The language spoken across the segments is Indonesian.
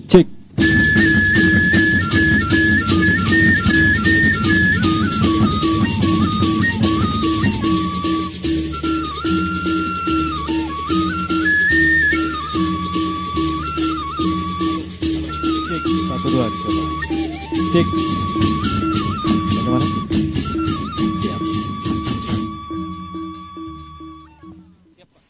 Cek. Cek. Satu dua dicoba. Cek. Bagaimana? Siap. Siap, Pak.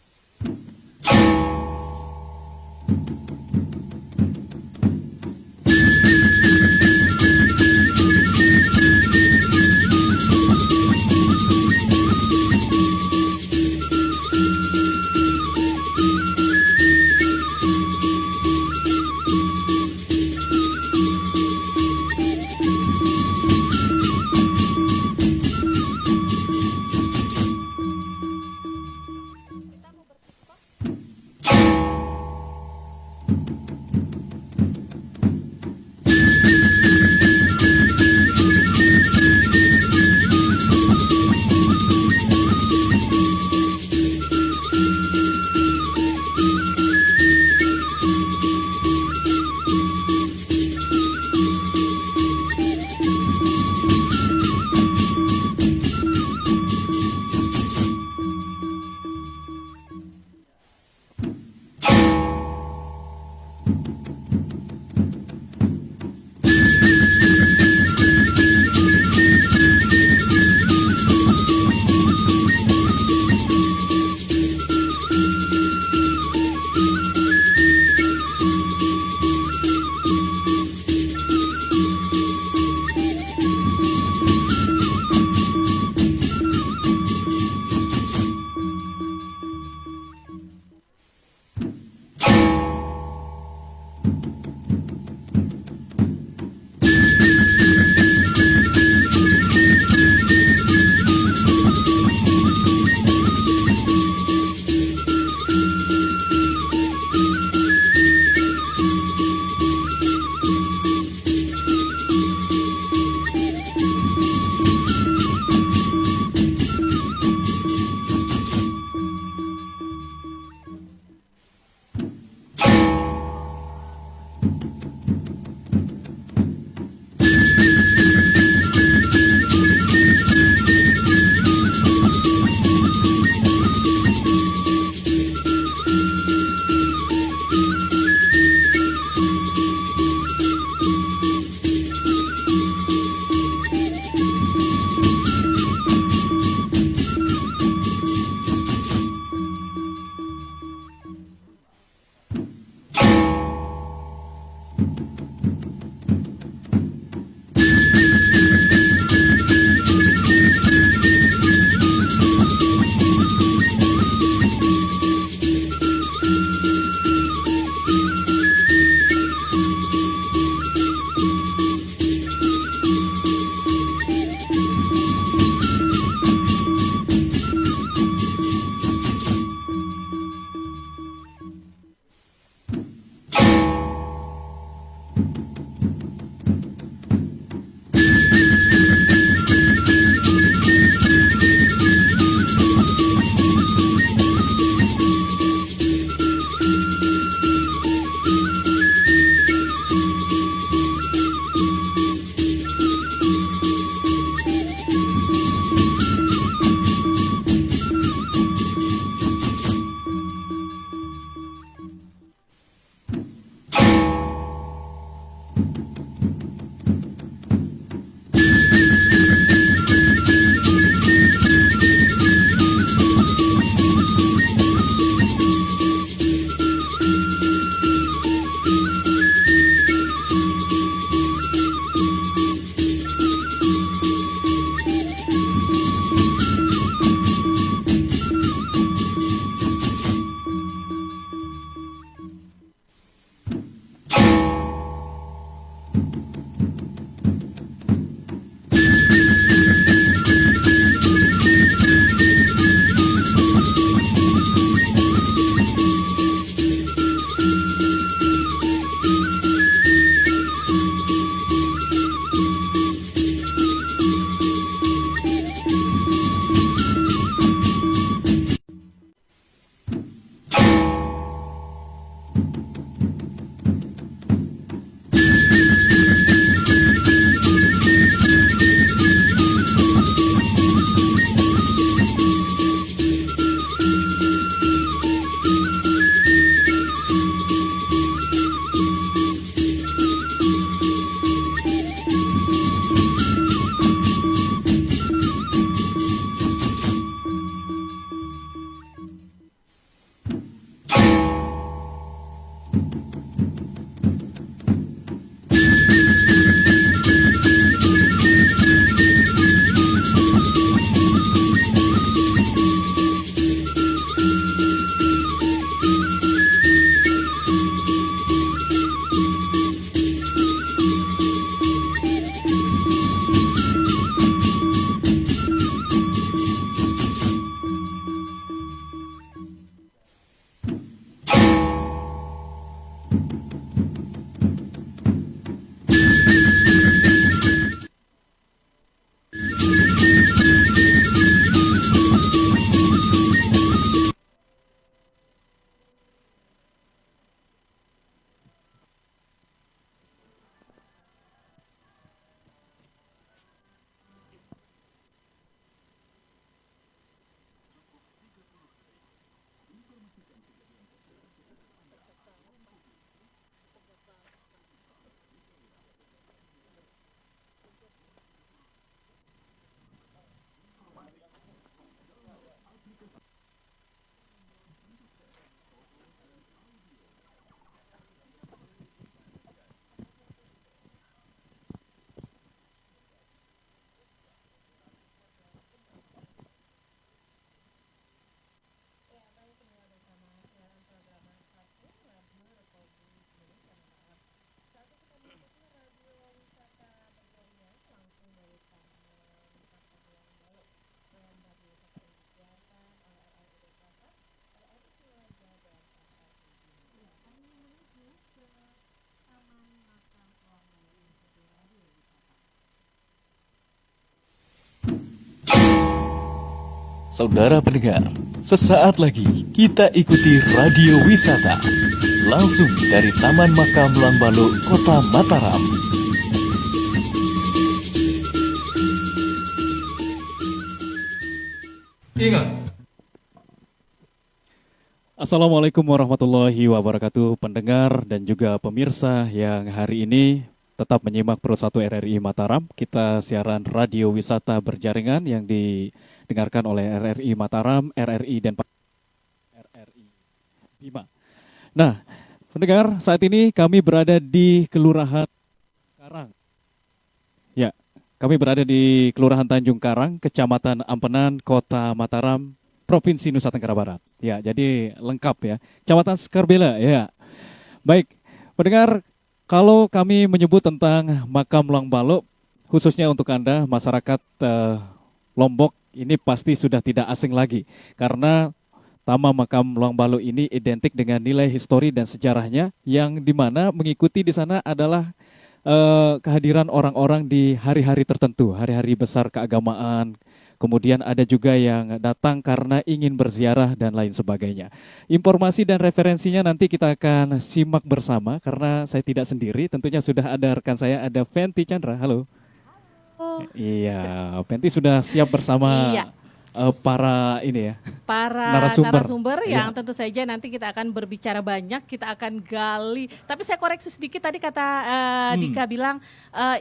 Saudara pendengar, sesaat lagi kita ikuti Radio Wisata langsung dari Taman Makam Langbaluk, Kota Mataram. Ingat. Assalamualaikum warahmatullahi wabarakatuh, pendengar dan juga pemirsa yang hari ini tetap menyimak Pro 1 RRI Mataram. Kita siaran radio wisata berjaringan yang didengarkan oleh RRI Mataram, RRI dan RRI Bima. Nah, pendengar, saat ini kami berada di Kelurahan Karang. Ya, kami berada di Kelurahan Tanjung Karang, Kecamatan Ampenan, Kota Mataram, Provinsi Nusa Tenggara Barat. Ya, jadi lengkap ya. Kecamatan Skarbela, ya. Baik, pendengar, kalau kami menyebut tentang Makam Langbaluk, khususnya untuk Anda, masyarakat Lombok, ini pasti sudah tidak asing lagi. Karena Taman Makam Langbaluk ini identik dengan nilai histori dan sejarahnya, yang dimana mengikuti di sana adalah kehadiran orang-orang di hari-hari tertentu, hari-hari besar keagamaan. Kemudian ada juga yang datang karena ingin berziarah dan lain sebagainya. Informasi dan referensinya nanti kita akan simak bersama karena saya tidak sendiri. Tentunya sudah ada rekan saya, ada Fenty Chandra. Halo. Iya, Fenty sudah siap bersama para ini ya, para narasumber yang tentu saja nanti kita akan berbicara banyak, kita akan gali. Tapi saya koreksi sedikit, tadi kata Dika bilang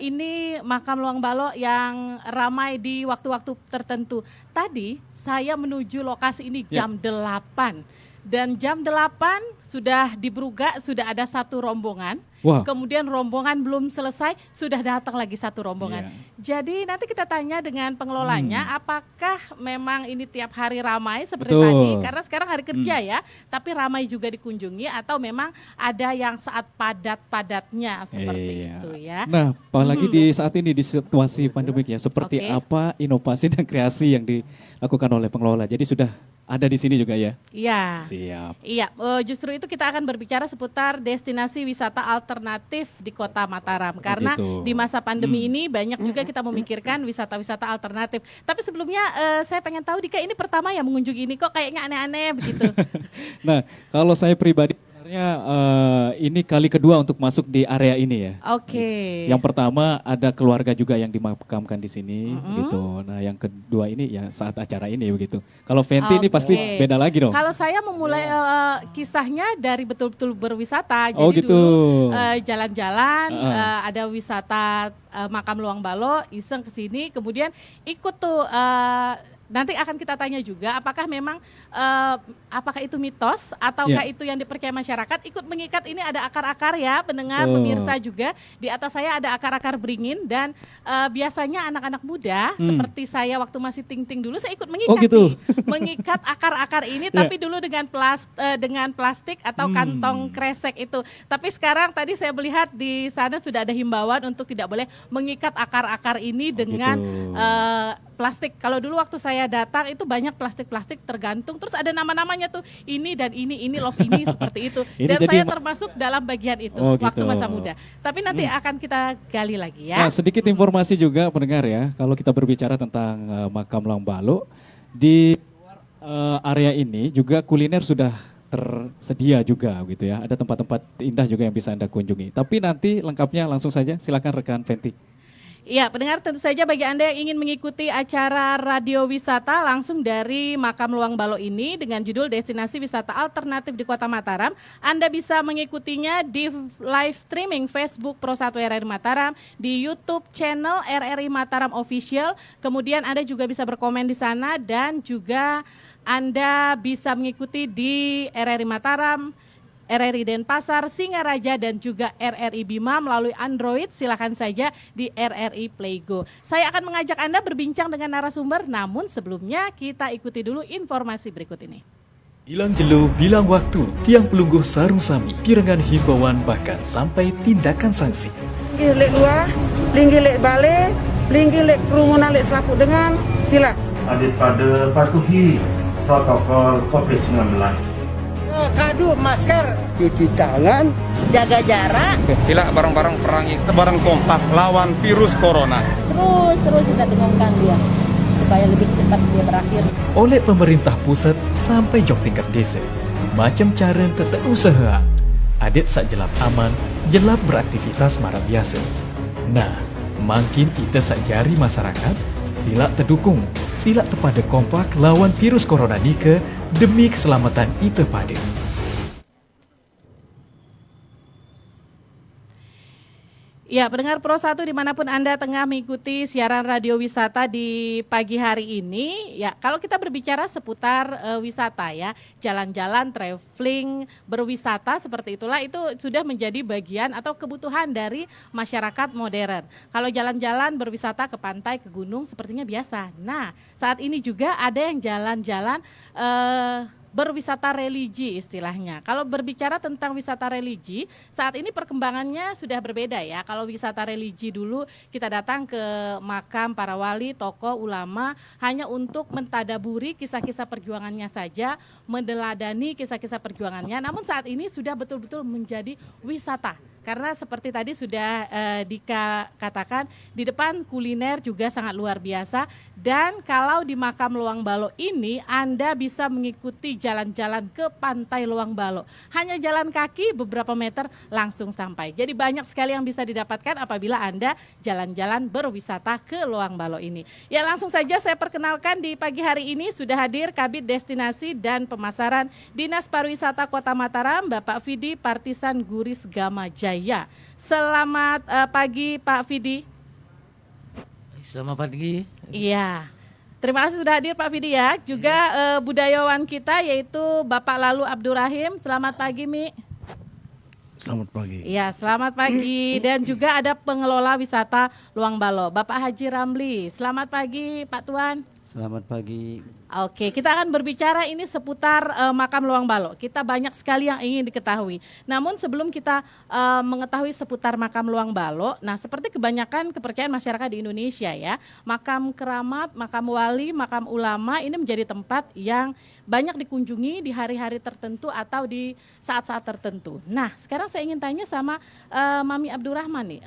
ini Makam Langbaluk yang ramai di waktu-waktu tertentu. Tadi saya menuju lokasi ini jam 8 dan jam 8 sudah di Brugak sudah ada satu rombongan. Wow. Kemudian rombongan belum selesai, sudah datang lagi satu rombongan. Jadi nanti kita tanya dengan pengelolanya, apakah memang ini tiap hari ramai seperti tadi, karena sekarang hari kerja ya, tapi ramai juga dikunjungi, atau memang ada yang saat padat-padatnya seperti itu ya. Nah, apalagi di saat ini di situasi pandemik ya, seperti apa inovasi dan kreasi yang dilakukan oleh pengelola. Jadi sudah ada di sini juga ya? Iya. Siap. Iya, justru itu kita akan berbicara seputar destinasi wisata alternatif di Kota Mataram. Karena di masa pandemi ini banyak juga kita memikirkan wisata-wisata alternatif. Tapi sebelumnya saya pengen tahu Dika, ini pertama ya mengunjungi ini, kok kayaknya aneh-aneh begitu. Nah, kalau saya pribadi Sebenarnya ini kali kedua untuk masuk di area ini ya. Oke. Yang pertama ada keluarga juga yang dimakamkan di sini gitu. Nah, yang kedua ini ya saat acara ini begitu. Kalau Fenty ini pasti Oke. beda lagi dong. Kalau saya memulai kisahnya dari betul-betul berwisata. Oh, Jadi gitu. dulu jalan-jalan, ada wisata Makam Luang Balo, iseng ke sini, kemudian ikut tuh. Nanti akan kita tanya juga apakah memang apakah itu mitos ataukah itu yang dipercaya masyarakat. Ikut mengikat ini ada akar-akar ya pendengar pemirsa juga. Di atas saya ada akar-akar beringin dan biasanya anak-anak muda seperti saya waktu masih ting-ting dulu saya ikut mengikat gitu. nih. Mengikat akar-akar ini tapi dulu dengan plastik atau kantong kresek itu. Tapi sekarang tadi saya melihat di sana sudah ada himbauan untuk tidak boleh mengikat akar-akar ini dengan plastik. Kalau dulu waktu saya datang itu banyak plastik-plastik tergantung terus ada nama-namanya tuh ini dan ini love ini seperti itu. Dan saya termasuk dalam bagian itu waktu masa muda. Tapi nanti akan kita gali lagi ya. Nah, sedikit informasi juga pendengar ya. Kalau kita berbicara tentang Makam Luang Balo di area ini juga kuliner sudah tersedia juga gitu ya. Ada tempat-tempat indah juga yang bisa Anda kunjungi. Tapi nanti lengkapnya langsung saja silakan rekan Fenty. Iya, pendengar tentu saja bagi Anda yang ingin mengikuti acara radio wisata langsung dari Makam Luang Balo ini dengan judul Destinasi Wisata Alternatif di Kota Mataram, Anda bisa mengikutinya di live streaming Facebook Pro 1 RRI Mataram, di YouTube channel RRI Mataram Official, kemudian Anda juga bisa berkomen di sana dan juga Anda bisa mengikuti di RRI Mataram, RRI Denpasar, Singaraja, dan juga RRI Bima melalui Android. Silakan saja di RRI Playgo. Saya akan mengajak Anda berbincang dengan narasumber, namun sebelumnya kita ikuti dulu informasi berikut ini. Bilang jelo, bilang waktu, tiang pelungguh sarung sami, pirengan himbauan bahkan sampai tindakan sanksi. Lek luar, linggi lek balik, linggi lek kerumunan lek selaput dengan, sila. Daripada patuhi protokol COVID-19. Kadu masker, cuci tangan, jaga jarak. Sila bareng-bareng perangi, bareng kompak lawan virus corona. Terus kita dengungkan dia supaya lebih cepat dia berakhir. Oleh pemerintah pusat sampai jok tingkat desa, macam cara tetap usaha. Adet sak jelap aman, jelap beraktivitas mara biasa. Nah, makin kita sak jari masyarakat, sila terdukung, sila terpada kompak lawan virus corona nika demi keselamatan kita pada. Ya, pendengar Pro 1 dimanapun Anda tengah mengikuti siaran radio wisata di pagi hari ini. Ya, kalau kita berbicara seputar wisata ya, jalan-jalan, traveling, berwisata seperti itulah itu sudah menjadi bagian atau kebutuhan dari masyarakat modern. Kalau jalan-jalan berwisata ke pantai, ke gunung sepertinya biasa. Nah, saat ini juga ada yang jalan-jalan berwisata religi istilahnya. Kalau berbicara tentang wisata religi, saat ini perkembangannya sudah berbeda ya. Kalau wisata religi dulu kita datang ke makam para wali, tokoh, ulama hanya untuk mentadaburi kisah-kisah perjuangannya saja, meneladani kisah-kisah perjuangannya. Namun saat ini sudah betul-betul menjadi wisata. Karena seperti tadi sudah Dika katakan, di depan kuliner juga sangat luar biasa. Dan kalau di Makam Luang Balo ini Anda bisa mengikuti jalan-jalan ke pantai Luang Balo. Hanya jalan kaki beberapa meter langsung sampai. Jadi banyak sekali yang bisa didapatkan apabila Anda jalan-jalan berwisata ke Luang Balo ini. Ya, langsung saja saya perkenalkan di pagi hari ini sudah hadir Kabid Destinasi dan Pemasaran Dinas Pariwisata Kota Mataram, Bapak Fidi Partisan Guris Gama Jaya. Selamat pagi Pak Fidi. Selamat pagi. Iya. Terima kasih sudah hadir Pak Fidi ya. Juga budayawan kita yaitu Bapak Lalu Abdurrahim. Selamat pagi Mi. Selamat pagi. Iya, selamat pagi. Dan juga ada pengelola wisata Luang Balo, Bapak Haji Ramli. Selamat pagi Pak Tuan. Selamat pagi. Oke, kita akan berbicara ini seputar Makam Luang Balo. Kita banyak sekali yang ingin diketahui. Namun sebelum kita mengetahui seputar Makam Luang Balo, nah seperti kebanyakan kepercayaan masyarakat di Indonesia ya, makam keramat, makam wali, makam ulama ini menjadi tempat yang banyak dikunjungi di hari-hari tertentu atau di saat-saat tertentu. Nah, sekarang saya ingin tanya sama Mami Abdurrahman nih.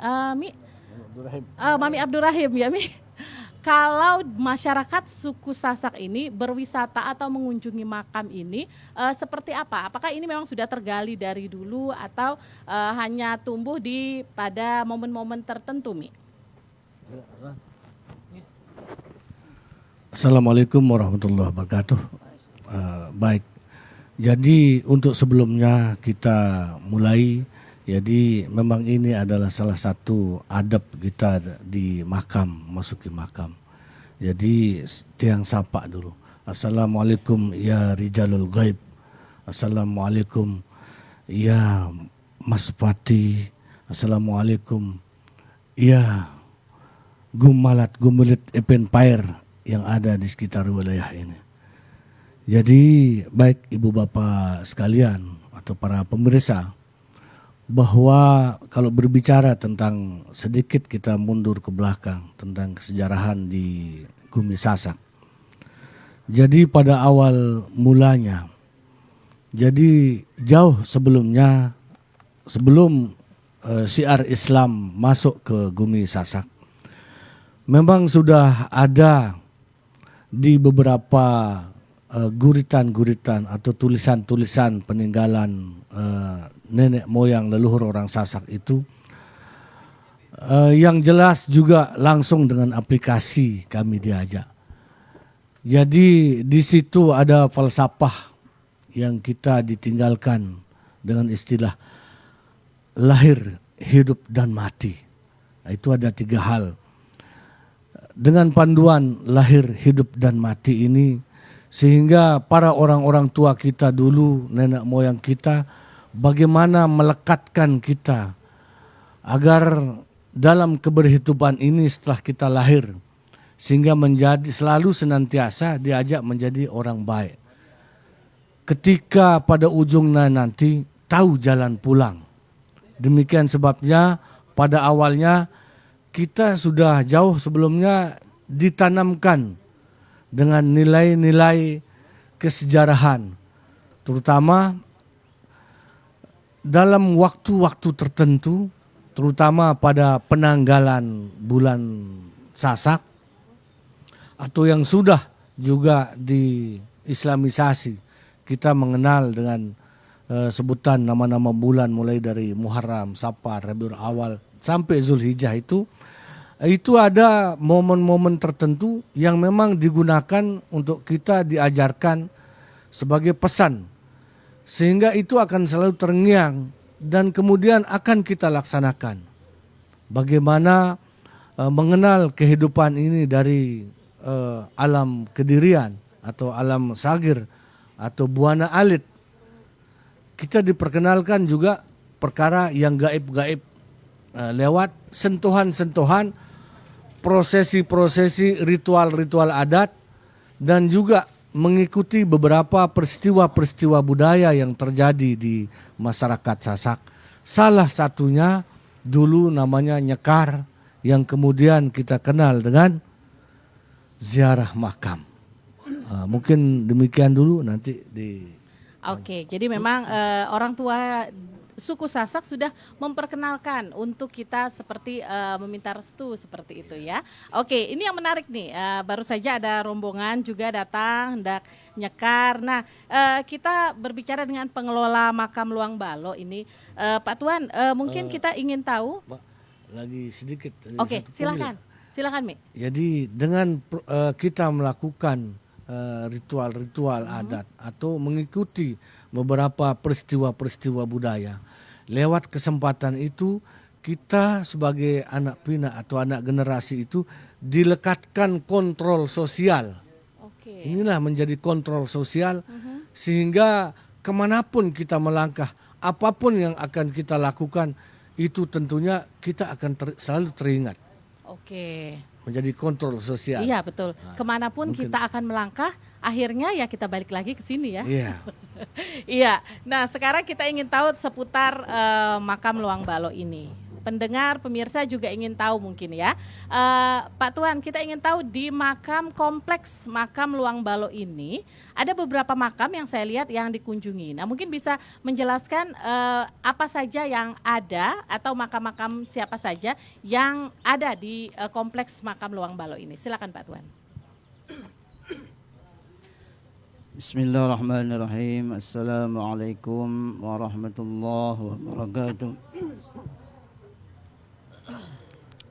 Mami Abdurrahim ya Mi. kalau masyarakat suku Sasak ini berwisata atau mengunjungi makam ini seperti apa? Apakah ini memang sudah tergali dari dulu atau hanya tumbuh pada momen-momen tertentu, Mi? Assalamualaikum warahmatullahi wabarakatuh. Baik, jadi untuk sebelumnya kita mulai. Jadi memang ini adalah salah satu adab kita di makam, masuki makam. Jadi tiang sapa dulu. Assalamualaikum ya rijalul ghaib. Assalamualaikum ya Mas Pati. Assalamualaikum ya gumalit empire yang ada di sekitar wilayah ini. Jadi baik ibu bapak sekalian atau para pemirsa, bahwa kalau berbicara tentang sedikit kita mundur ke belakang tentang kesejarahan di Gumi Sasak. Jadi pada awal mulanya, jadi jauh sebelumnya, sebelum syiar Islam masuk ke Gumi Sasak, memang sudah ada di beberapa guritan-guritan atau tulisan-tulisan peninggalan nenek moyang leluhur orang Sasak itu, yang jelas juga langsung dengan aplikasi kami diajak. Jadi di situ ada falsafah yang kita ditinggalkan dengan istilah lahir, hidup, dan mati. Itu ada 3 hal. Dengan panduan lahir, hidup, dan mati ini, sehingga para orang-orang tua kita dulu, nenek moyang kita, bagaimana melekatkan kita agar dalam keberhidupan ini setelah kita lahir, sehingga menjadi selalu senantiasa diajak menjadi orang baik. Ketika pada ujungnya nanti tahu jalan pulang. Demikian sebabnya pada awalnya kita sudah jauh sebelumnya ditanamkan dengan nilai-nilai kesejarahan, terutama dalam waktu-waktu tertentu, terutama pada penanggalan bulan Sasak, atau yang sudah juga diislamisasi. Kita mengenal dengan sebutan nama-nama bulan mulai dari Muharram, Safar, Rabiul Awal sampai Zulhijjah itu ada momen-momen tertentu yang memang digunakan untuk kita diajarkan sebagai pesan. Sehingga itu akan selalu terngiang dan kemudian akan kita laksanakan. Bagaimana mengenal kehidupan ini dari alam kedirian atau alam sagir atau buana alit. Kita diperkenalkan juga perkara yang gaib-gaib lewat sentuhan-sentuhan, prosesi-prosesi, ritual-ritual adat, dan juga mengikuti beberapa peristiwa-peristiwa budaya yang terjadi di masyarakat Sasak. Salah satunya dulu namanya nyekar, yang kemudian kita kenal dengan ziarah makam. Mungkin demikian dulu, nanti di... Oke, jadi memang orang tua suku Sasak sudah memperkenalkan untuk kita seperti meminta restu seperti itu ya. Oke, ini yang menarik nih, baru saja ada rombongan juga datang hendak nyekar. Nah, kita berbicara dengan pengelola makam Luang Balo ini, Pak Tuan, mungkin kita ingin tahu. Lagi sedikit. Oke, silakan Mi. Jadi dengan kita melakukan ritual-ritual adat atau mengikuti beberapa peristiwa-peristiwa budaya, lewat kesempatan itu kita sebagai anak pinak atau anak generasi itu dilekatkan kontrol sosial. Inilah menjadi kontrol sosial, sehingga kemanapun kita melangkah, apapun yang akan kita lakukan, itu tentunya kita akan selalu teringat. Menjadi kontrol sosial. Iya betul. Kemanapun kita akan melangkah, akhirnya ya kita balik lagi ke sini ya. Iya. Iya. Nah sekarang kita ingin tahu seputar makam Luang Balo ini. pendengar, pemirsa juga ingin tahu mungkin ya. Pak Tuan, kita ingin tahu di makam kompleks makam Luang Balo ini ada beberapa makam yang saya lihat yang dikunjungi. Nah, mungkin bisa menjelaskan apa saja yang ada atau makam-makam siapa saja yang ada di kompleks makam Luang Balo ini. Silakan Pak Tuan. Bismillahirrahmanirrahim. Assalamualaikum warahmatullahi wabarakatuh.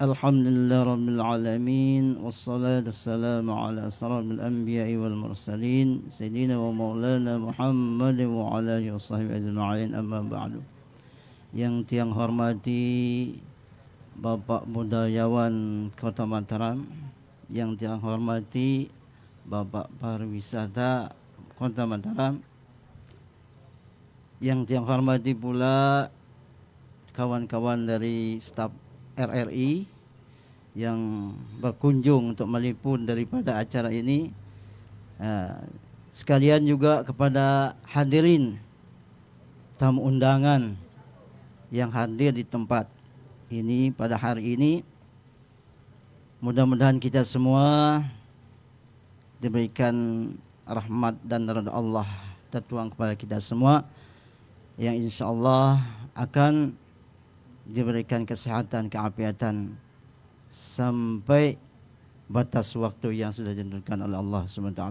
Alhamdulillah rabbil alamin. Wassalatu wassalamu ala asrafil anbiya'i wal mursalin sayyidina wa maulana Muhammad wa ala alihi washabbihi ajma'in, amma ba'du. Yang tiang hormati Bapak Budayawan Kota Mataram, yang tiang hormati Bapak Pariwisata Kota Mataram, yang tiang hormati pula kawan-kawan dari staf RRI yang berkunjung untuk meliput daripada acara ini, sekalian juga kepada hadirin tamu undangan yang hadir di tempat ini pada hari ini. Mudah-mudahan kita semua diberikan rahmat dan ridha Allah tertuang kepada kita semua, yang insyaallah akan diberikan kesehatan, keafiatan sampai batas waktu yang sudah ditentukan oleh Allah SWT.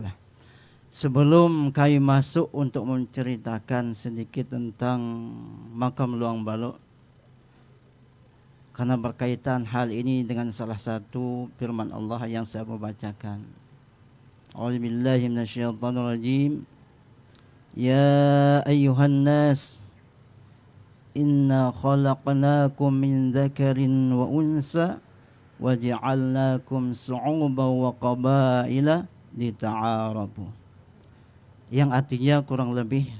Sebelum kami masuk untuk menceritakan sedikit tentang makam Luang Balo, karena berkaitan hal ini dengan salah satu firman Allah yang saya mau bacakan. A'udzubillahi minasyaitonirrajim. Ya ayyuhan nas, inna khalaqnakum min dzakarin wa unsa wa ja'alnakum syu'uban wa qabaila lita'arafu. Yang artinya kurang lebih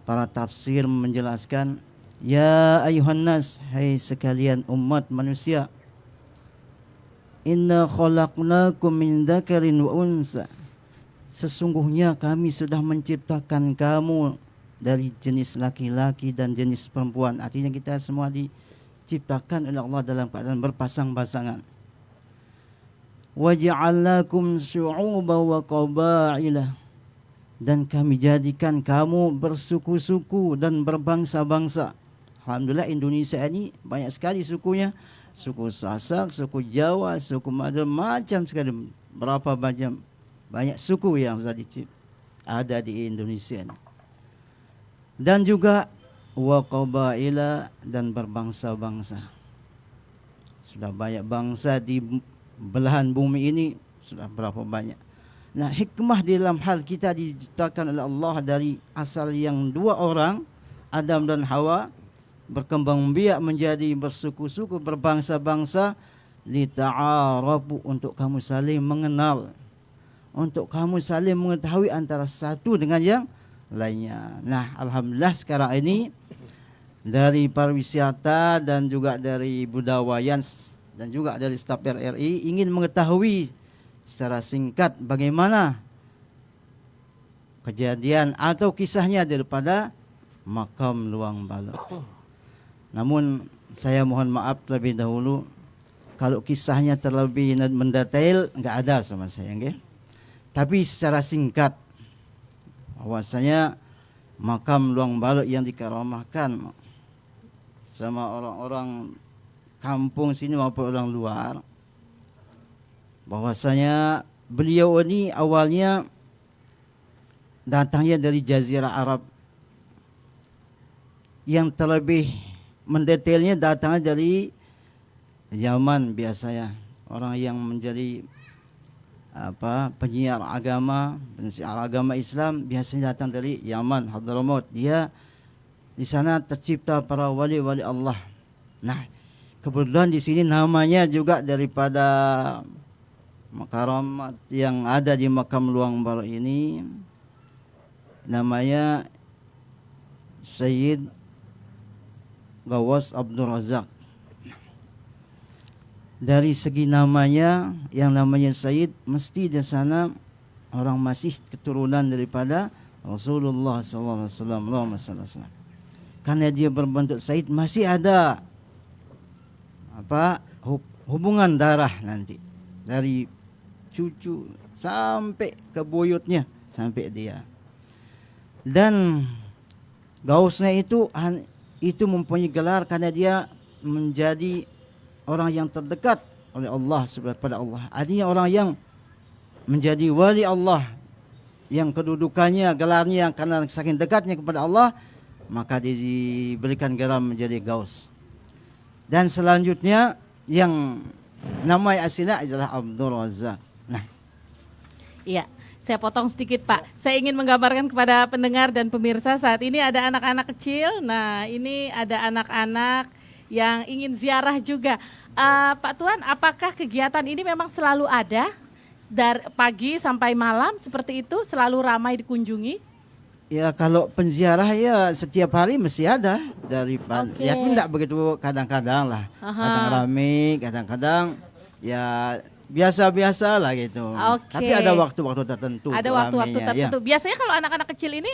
para tafsir menjelaskan, ya ayyuhan nas, hai sekalian umat manusia, inna khalaqnakum min dzakarin wa unsa, sesungguhnya kami sudah menciptakan kamu dari jenis laki-laki dan jenis perempuan. Artinya kita semua diciptakan oleh Allah dalam keadaan berpasang-pasangan. Wa ja'alnakum syu'uban wa qabaila, dan kami jadikan kamu bersuku-suku dan berbangsa-bangsa. Alhamdulillah Indonesia ini banyak sekali sukunya. Suku Sasak, suku Jawa, suku macam sekali, berapa banyak suku yang sudah ada di Indonesia ini. Dan juga wa qabaila, dan berbangsa-bangsa. Sudah banyak bangsa di belahan bumi ini, sudah berapa banyak. Nah, hikmah di dalam hal kita diciptakan oleh Allah dari asal yang dua orang, Adam dan Hawa, berkembang biak menjadi bersuku-suku, berbangsa-bangsa, lita'arafu, untuk kamu saling mengenal, untuk kamu saling mengetahui antara satu dengan yang lainnya. Nah, alhamdulillah sekarang ini dari pariwisata dan juga dari budayawan dan juga dari staf RRI ingin mengetahui secara singkat bagaimana kejadian atau kisahnya daripada makam Luang Balo. Namun saya mohon maaf terlebih dahulu kalau kisahnya terlebih mendetail, enggak ada sama saya, okay? Tapi secara singkat, bahwasanya makam Luang Balo yang dikaramahkan sama orang-orang kampung sini maupun orang luar, bahwasanya beliau ini awalnya datangnya dari Jazirah Arab, yang terlebih mendetailnya datangnya dari Yaman. Biasanya orang yang menjadi penyiar agama, pensiar agama Islam biasanya datang dari Yaman, Hadramaut. Dia di sana tercipta para wali-wali Allah. Nah, kebetulan di sini namanya juga daripada makaramat yang ada di makam Luang Balo ini, namanya Sayyid Gawas Abdul Razak. Dari segi namanya, yang namanya Sayyid, mesti di sana orang masih keturunan daripada Rasulullah SAW. Karena dia berbentuk Sayyid, masih ada hubungan darah nanti dari cucu sampai ke buyutnya sampai dia. Dan gausnya itu mempunyai gelar karena dia menjadi orang yang terdekat oleh Allah kepada Allah. Artinya orang yang menjadi wali Allah, yang kedudukannya, gelarnya karena saking dekatnya kepada Allah, maka diberikan gelar menjadi gaus. Dan selanjutnya yang nama aslinya adalah Abdul Razak. Nah, Iya, saya potong sedikit Pak. Saya ingin menggambarkan kepada pendengar dan pemirsa saat ini ada anak-anak kecil. Nah, ini ada anak-anak yang ingin ziarah juga. Pak Tuan, apakah kegiatan ini memang selalu ada dari pagi sampai malam seperti itu, selalu ramai dikunjungi? ya kalau penziarah ya setiap hari mesti ada dari ya pun tidak begitu kadang-kadang lah. Kadang ramai, kadang-kadang ya biasa-biasa lah gitu. Tapi ada waktu-waktu tertentu. Ada waktu-waktu tertentu. Ya. Biasanya kalau anak-anak kecil ini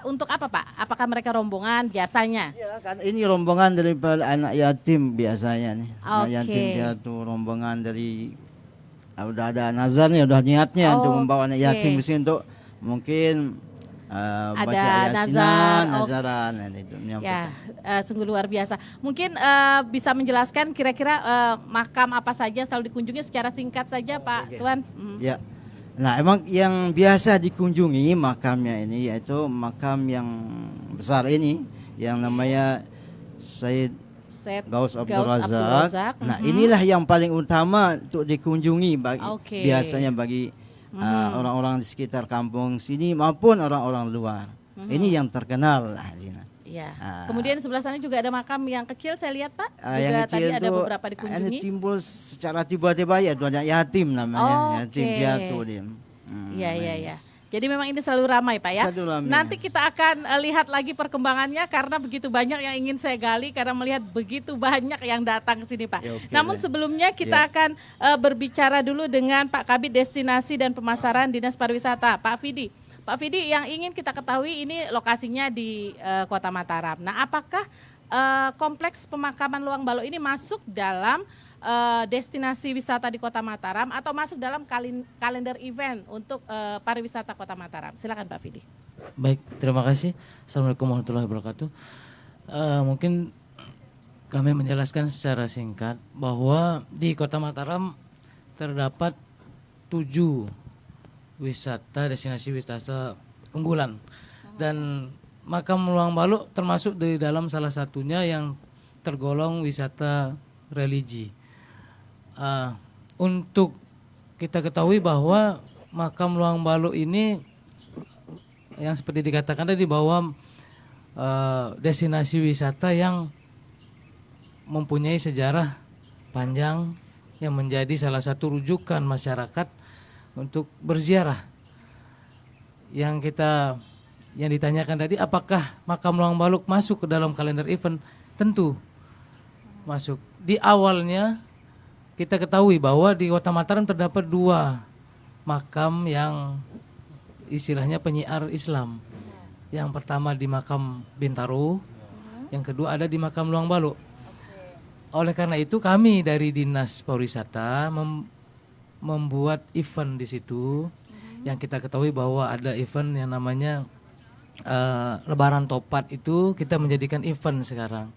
untuk apa Pak? Apakah mereka rombongan biasanya? Ya, kan ini rombongan dari anak yatim biasanya nih. Anak yatim dia tuh rombongan dari udah ada nazarnya, udah niatnya untuk membawa anak yatim ke sini untuk mungkin baca yasinan, nazaran itu. Ya, sungguh luar biasa. Mungkin bisa menjelaskan kira-kira makam apa saja selalu dikunjungi secara singkat saja Pak Tuan. Ya. Nah, emang yang biasa dikunjungi makamnya ini yaitu makam yang besar ini yang namanya Sayyid Gaus Abdul Razak. Nah, inilah yang paling utama untuk dikunjungi biasanya bagi orang-orang di sekitar kampung sini maupun orang-orang luar. Ini yang terkenal lah Zina. Ya. Kemudian sebelah sana juga ada makam yang kecil saya lihat Pak. Juga yang kecil tadi ada beberapa dikunjungi. Ini timbul secara tiba-tiba ya banyak yatim namanya, yatim piatu dia. Iya. Jadi memang ini selalu ramai Pak ya. Nanti kita akan lihat lagi perkembangannya karena begitu banyak yang ingin saya gali karena melihat begitu banyak yang datang ke sini Pak. Namun sebelumnya kita akan berbicara dulu dengan Pak Kabid Destinasi dan Pemasaran Dinas Pariwisata, Pak Fidi. Pak Fidi, yang ingin kita ketahui ini lokasinya di Kota Mataram. Nah, apakah kompleks pemakaman Luang Balo ini masuk dalam destinasi wisata di Kota Mataram atau masuk dalam kalender event untuk pariwisata Kota Mataram? Silakan Pak Fidi. Baik, terima kasih. Assalamualaikum warahmatullahi wabarakatuh. Mungkin kami menjelaskan secara singkat bahwa di Kota Mataram terdapat 7 destinasi wisata unggulan dan makam Luang Balo termasuk di dalam salah satunya yang tergolong wisata religi. Untuk kita ketahui bahwa makam Luang Balo ini yang seperti dikatakan tadi bahwa destinasi wisata yang mempunyai sejarah panjang yang menjadi salah satu rujukan masyarakat untuk berziarah. Yang ditanyakan tadi, apakah makam Luang Balo masuk ke dalam kalender event? Tentu masuk. Di awalnya kita ketahui bahwa di Kota Mataram terdapat 2 makam yang istilahnya penyiar Islam. Yang pertama di makam Bintaro, yang kedua ada di makam Luang Balo. Oleh karena itu kami dari Dinas Pariwisata membuat event di situ yang kita ketahui bahwa ada event yang namanya Lebaran Topat itu kita menjadikan event sekarang.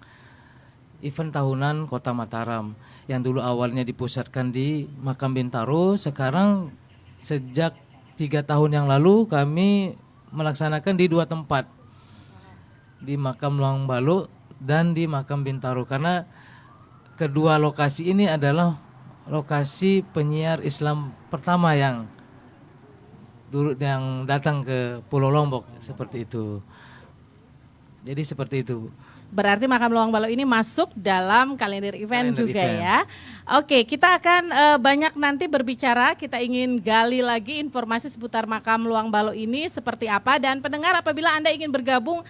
Event tahunan Kota Mataram yang dulu awalnya dipusatkan di Makam Bintaro, sekarang sejak 3 tahun yang lalu kami melaksanakan di 2 tempat. Di Makam Luang Balo dan di Makam Bintaro karena kedua lokasi ini adalah lokasi penyiar Islam pertama yang datang ke Pulau Lombok seperti itu. Jadi seperti itu. Berarti makam Luang Balo ini masuk dalam kalender event juga ya. Oke, kita akan banyak nanti berbicara. Kita ingin gali lagi informasi seputar makam Luang Balo ini seperti apa. Dan pendengar, apabila Anda ingin bergabung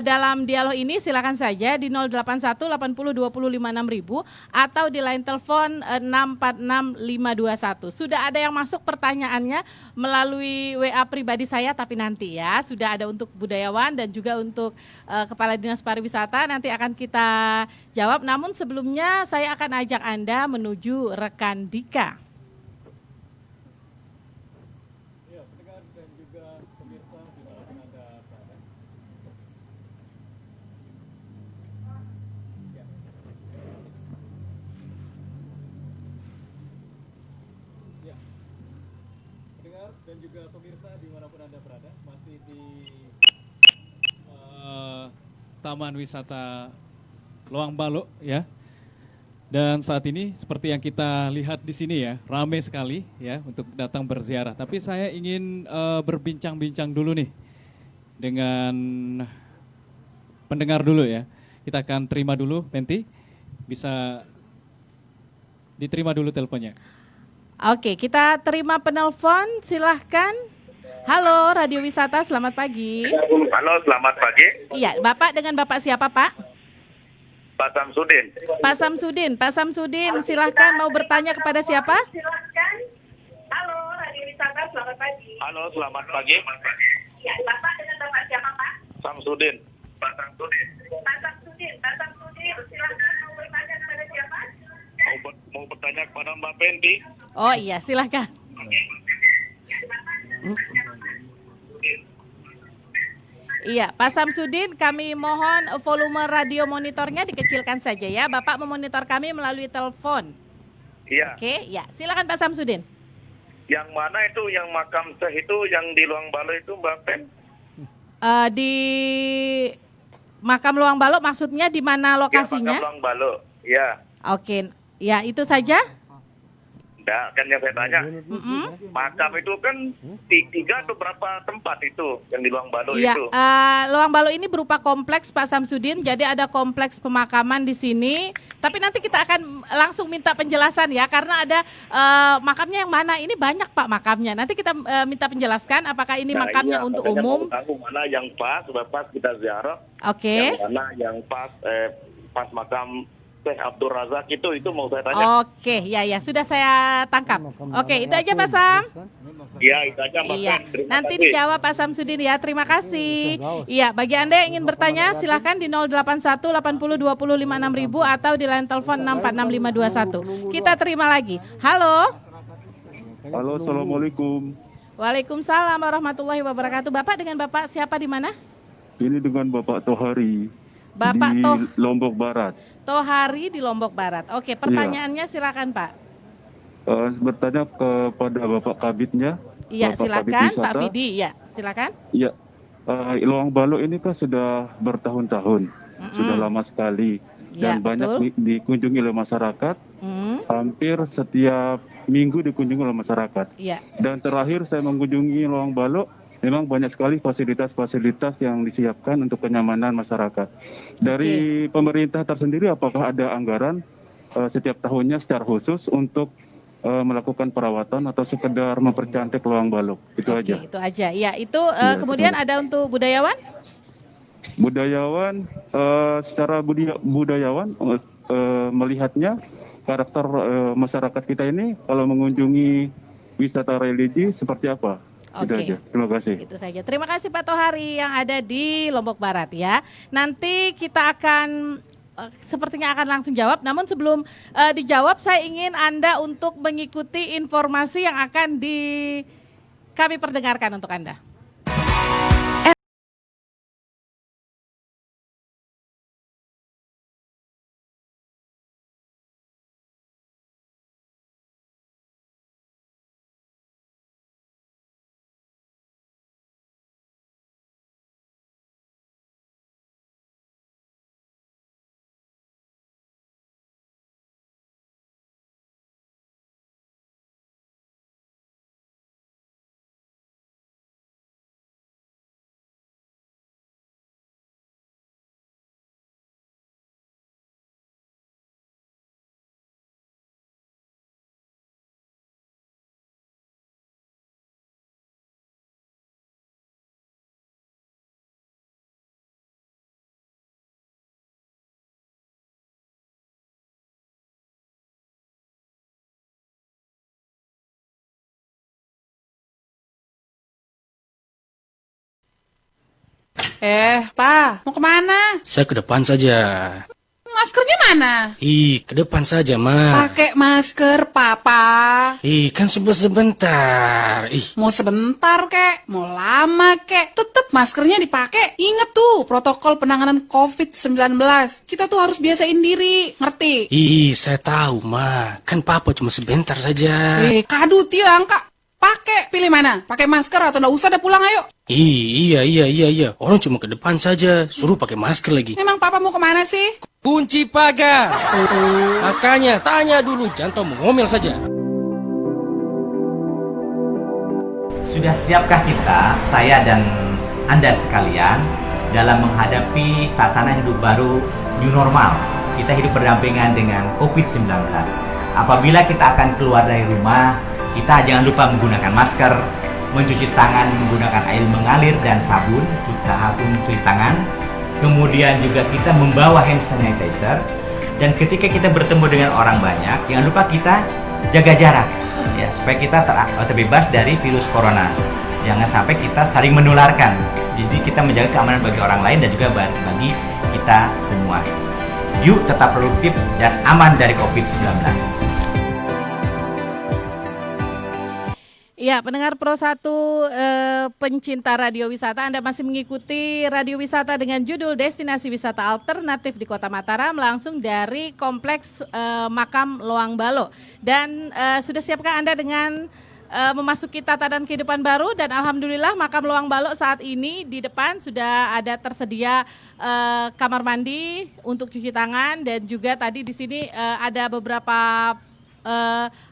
dalam dialog ini, silakan saja di 081 80 20 56.000 atau di line telepon 646521. Sudah ada yang masuk pertanyaannya melalui WA pribadi saya, tapi nanti ya sudah ada untuk budayawan dan juga untuk Kepala Dinas Pariwisata. pemirsa nanti akan kita jawab. Namun sebelumnya saya akan ajak Anda menuju rekan Dika. Dan juga pemirsa dimanapun Anda berada, masih di Taman Wisata Loang Balok ya. Dan saat ini seperti yang kita lihat di sini ya, ramai sekali ya untuk datang berziarah. Tapi saya ingin berbincang-bincang dulu nih dengan pendengar dulu ya. Kita akan terima dulu, Penti, bisa diterima dulu teleponnya. Oke, kita terima penelpon, silahkan. Halo, Radio Wisata, selamat pagi. Halo, selamat pagi. Iya, Bapak dengan Bapak siapa, Pak? Pak Samsudin. Pak Samsudin, silahkan mau bertanya kepada siapa? Silahkan. Halo, Radio Wisata, selamat pagi. Halo, selamat pagi. Ya, Bapak dengan Bapak siapa, Pak? Samsudin. Pak Samsudin, silahkan mau bertanya kepada siapa? Mau bertanya kepada Mbak Penti. Oh iya, silahkan. Iya, Pak Samsudin, kami mohon volume radio monitornya dikecilkan saja ya. Bapak memonitor kami melalui telepon. Iya. Oke, ya. Silakan Pak Samsudin. Yang mana itu yang makam Syekh itu yang di Luang Balok itu Mbak Pen? Di Makam Luang Balok maksudnya di mana lokasinya? Ya, makam Luang Balok. Ya. Oke, ya itu saja. Enggak, kan yang saya tanya, makam itu kan 3 atau berapa tempat itu yang di Luang Balok ya, itu? Luang Balok ini berupa kompleks Pak Samsudin, jadi ada kompleks pemakaman di sini. Tapi nanti kita akan langsung minta penjelasan ya, karena ada makamnya yang mana, ini banyak Pak makamnya. Nanti kita minta penjelaskan apakah ini makamnya iya, untuk makanya umum. mau tahu mana yang pas, sudah pas kita ziarah. Oke. Yang mana yang pas makam Syekh Abdul Razak itu mau saya tanya. Oke, ya sudah saya tangkap. Oke, itu aja Pak Sam. Iya, itu aja Mbak Iya, Pen. Terima nanti kasih. dijawab Pak Samsudin ya. Terima kasih. Iya, bagi Anda yang ingin bertanya silahkan di 081 80 20 56.000 atau di line telepon 646521. Kita terima lagi. Halo. Halo, assalamualaikum. Waalaikumsalam warahmatullahi wabarakatuh. Bapak dengan Bapak siapa di mana? Ini dengan Bapak Tohari Bapak di Lombok Barat. Tohari di Lombok Barat. Oke, pertanyaannya silakan Pak. Bertanya kepada Bapak Kabitnya. Iya, Bapak silakan Kabit Pak Wisata. Vidi. Iya, silakan. Iya, Luang Balok ini kan sudah bertahun-tahun, sudah lama sekali, Ya, dan banyak betul. dikunjungi oleh masyarakat. Hampir setiap minggu dikunjungi oleh masyarakat. Iya. Dan terakhir saya mengunjungi Luang Balok, memang banyak sekali fasilitas-fasilitas yang disiapkan untuk kenyamanan masyarakat. Dari pemerintah tersendiri, apakah ada anggaran setiap tahunnya secara khusus untuk melakukan perawatan atau sekedar mempercantik Luang Balok? Itu aja. Itu aja. Ya, itu Iya, kemudian betul. ada untuk budayawan? Budayawan, secara budayawan melihatnya karakter masyarakat kita ini kalau mengunjungi wisata religi seperti apa? Itu Oke. aja. Terima kasih. Itu saja. Terima kasih Pak Tohari yang ada di Lombok Barat ya. Nanti kita akan sepertinya akan langsung jawab. Namun sebelum dijawab, saya ingin Anda untuk mengikuti informasi yang akan kami perdengarkan untuk Anda. Pa, mau kemana? Saya ke depan saja. Maskernya mana? Ke depan saja, Ma. Pakai masker, Papa. Kan sebentar. Mau sebentar, kek. Mau lama, kek. Tetap maskernya dipakai. Ingat tuh, protokol penanganan COVID-19. Kita tuh harus biasain diri. Ngerti? Saya tahu, Ma. Kan Papa cuma sebentar saja. Kadu, Tio, angka. Pakai. Pilih mana? Pakai masker atau nggak usah, dah pulang, ayo. Iya. Orang cuma ke depan saja. Suruh pakai masker lagi. Emang Papa mau kemana sih? Kunci pagar. Makanya tanya dulu, jangan mengomel saja. Sudah siapkah kita, saya dan Anda sekalian, dalam menghadapi tatanan hidup baru new normal? Kita hidup berdampingan dengan COVID-19. Apabila kita akan keluar dari rumah, kita jangan lupa menggunakan masker, mencuci tangan menggunakan air mengalir dan sabun, cuci tangan. Kemudian juga kita membawa hand sanitizer. Dan ketika kita bertemu dengan orang banyak, jangan lupa kita jaga jarak, ya, supaya kita terbebas dari virus corona. Jangan sampai kita saling menularkan. Jadi kita menjaga keamanan bagi orang lain dan juga bagi kita semua. Yuk tetap produktif dan aman dari COVID-19. Ya, pendengar Pro 1 pencinta radio wisata, Anda masih mengikuti radio wisata dengan judul Destinasi Wisata Alternatif di Kota Mataram langsung dari Kompleks Makam Loang Balo. Dan sudah siapkah Anda dengan memasuki tatanan kehidupan baru? Dan alhamdulillah Makam Loang Balo saat ini di depan sudah ada tersedia kamar mandi untuk cuci tangan, dan juga tadi di sini ada beberapa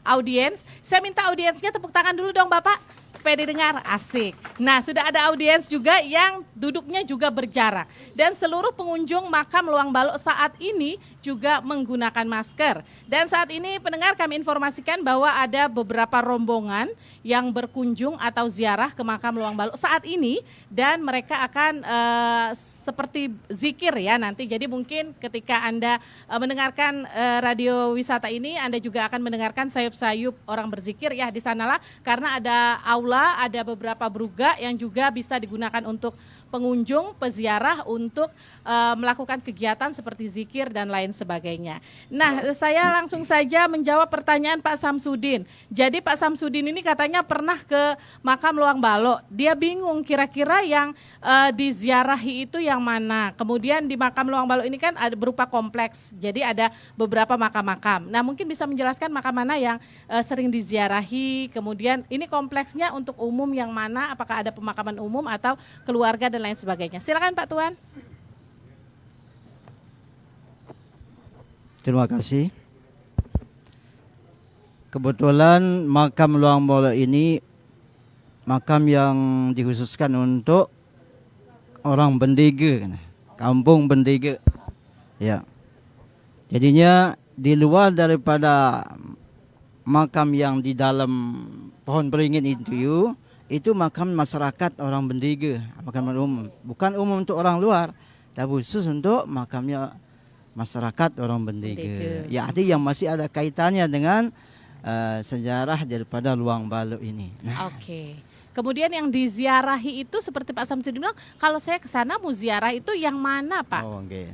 audiens. Saya minta audiensnya tepuk tangan dulu dong Bapak, supaya didengar, asik. Nah, sudah ada audiens juga yang duduknya juga berjarak. Dan seluruh pengunjung Makam Loang Balo saat ini juga menggunakan masker. Dan saat ini pendengar, kami informasikan bahwa ada beberapa rombongan yang berkunjung atau ziarah ke Makam Loang Balo saat ini, dan mereka akan seperti zikir ya nanti. Jadi mungkin ketika Anda mendengarkan radio wisata ini, Anda juga akan mendengarkan sayup-sayup orang berzikir ya di sanalah, karena ada aula, ada beberapa bruga yang juga bisa digunakan untuk pengunjung, peziarah untuk melakukan kegiatan seperti zikir dan lain sebagainya. Nah, saya langsung saja menjawab pertanyaan Pak Samsudin. Jadi Pak Samsudin ini katanya pernah ke Makam Loang Balo. Dia bingung kira-kira yang diziarahi itu yang mana. Kemudian di Makam Loang Balo ini kan ada berupa kompleks. Jadi ada beberapa makam-makam. Nah, mungkin bisa menjelaskan makam mana yang sering diziarahi. Kemudian ini kompleksnya untuk umum yang mana? Apakah ada pemakaman umum atau keluarga dan lain sebagainya. Silakan Pak Tuan. Terima kasih. Kebetulan Makam Loang Balo ini makam yang dikhususkan untuk orang Bendega, kampung Bendega. Ya. Jadinya di luar daripada makam yang di dalam pohon beringin itu makam masyarakat orang Bendega, makam umum. Bukan umum untuk orang luar, tapi khusus untuk makamnya masyarakat orang Bendega. Ya, artinya yang masih ada kaitannya dengan sejarah daripada Loang Balo ini. Nah. Oke. Kemudian yang diziarahi itu seperti Pak Samsudin bilang, kalau saya ke sana mau ziarah itu yang mana, Pak? Oh, oke.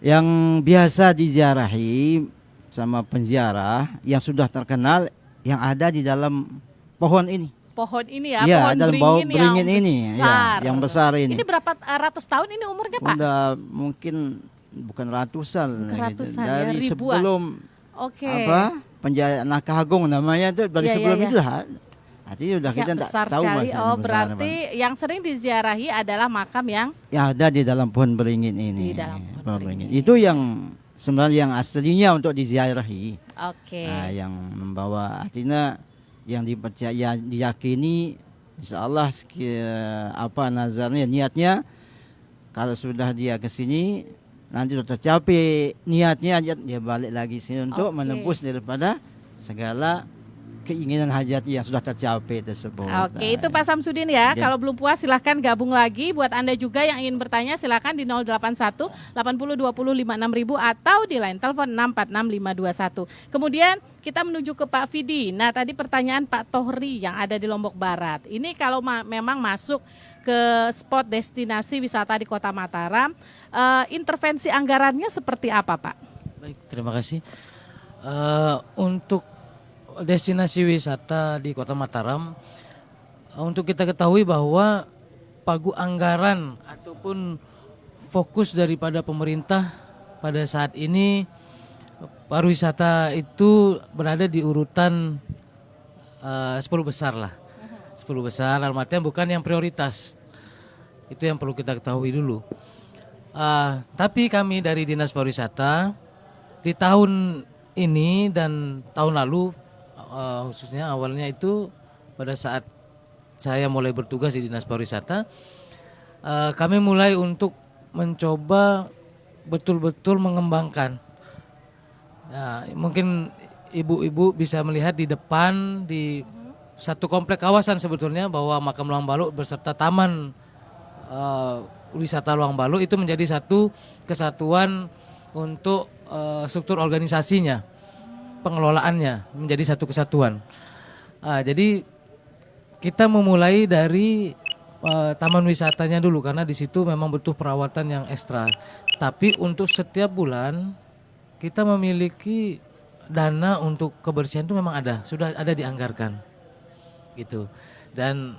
Yang biasa diziarahi sama penziarah yang sudah terkenal yang ada di dalam pohon ini. Pohon ini ya, ya, pohon dalam beringin yang ini, besar. Ya, yang besar ini. Ini berapa ratus tahun ini umurnya, Pak? Udah mungkin bukan ratusan, ratusan gitu. Dari ya, ribuan. Sebelum penjajah Nakagung namanya itu dari sebelum itu lah. Artinya udah kita besar tahu sekali. masa Oh, berarti yang sering diziarahi adalah makam yang ada di dalam pohon beringin ini. Di dalam pohon beringin. Itu yang sebenarnya yang aslinya untuk diziarahi. Oke. Nah, yang membawa artinya yang dipercaya, diyakini, insya Allah nazarnya, niatnya, kalau sudah dia ke sini nanti sudah tercapai niatnya, dia balik lagi sini untuk menembus daripada segala keinginan hajat yang sudah tercapai tersebut. Oke, itu Pak Samsudin ya. Kalau belum puas silahkan gabung lagi. Buat Anda juga yang ingin bertanya silahkan di 081 80 20 56.000 atau di line telepon 646521. Kemudian kita menuju ke Pak Fidi. Nah, tadi pertanyaan Pak Tohri yang ada di Lombok Barat. Ini kalau memang masuk ke ke spot destinasi wisata di Kota Mataram. Intervensi anggarannya seperti apa, Pak? Baik, terima kasih. Untuk destinasi wisata di Kota Mataram, untuk kita ketahui bahwa pagu anggaran ataupun fokus daripada pemerintah pada saat ini pariwisata itu berada di urutan 10 besar lah. 10 besar, dalam artian bukan yang prioritas. Itu yang perlu kita ketahui dulu. Tapi kami dari Dinas Pariwisata di tahun ini dan tahun lalu, khususnya awalnya itu pada saat saya mulai bertugas di Dinas Pariwisata, kami mulai untuk mencoba betul-betul mengembangkan. Mungkin ibu-ibu bisa melihat di depan di satu komplek kawasan sebetulnya bahwa Makam Luang Balu beserta Taman Wisata Luang Balu itu menjadi satu kesatuan untuk struktur organisasinya, pengelolaannya menjadi satu kesatuan. Jadi kita memulai dari taman wisatanya dulu karena di situ memang butuh perawatan yang ekstra. Tapi untuk setiap bulan kita memiliki dana untuk kebersihan itu memang sudah ada dianggarkan, gitu. Dan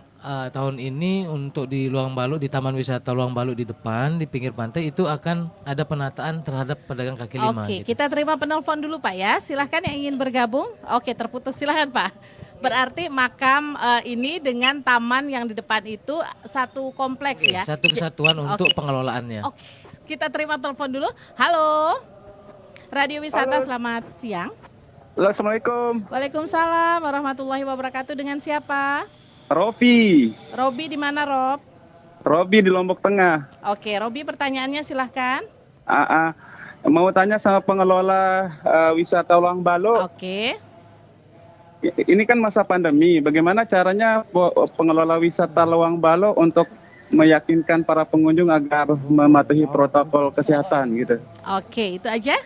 tahun ini untuk di Luang Balu, di Taman Wisata Luang Balu di depan, di pinggir pantai itu akan ada penataan terhadap pedagang kaki lima. Oke, gitu. kita terima penelpon dulu Pak ya. Silahkan yang ingin bergabung. Oke, terputus. Silahkan Pak. Berarti makam ini dengan taman yang di depan itu satu kompleks ya? Satu kesatuan untuk pengelolaannya. Oke, kita terima telepon dulu. Halo, Radio Wisata, selamat siang. Assalamualaikum. Waalaikumsalam warahmatullahi wabarakatuh. Dengan siapa? Robi. Robi di mana, Rob? Robi di Lombok Tengah. Oke, Robi pertanyaannya silahkan. Mau tanya sama pengelola wisata Luang Balu. Oke. Ini kan masa pandemi. Bagaimana caranya pengelola wisata Luang Balu untuk meyakinkan para pengunjung agar mematuhi protokol kesehatan gitu? Oke, itu aja?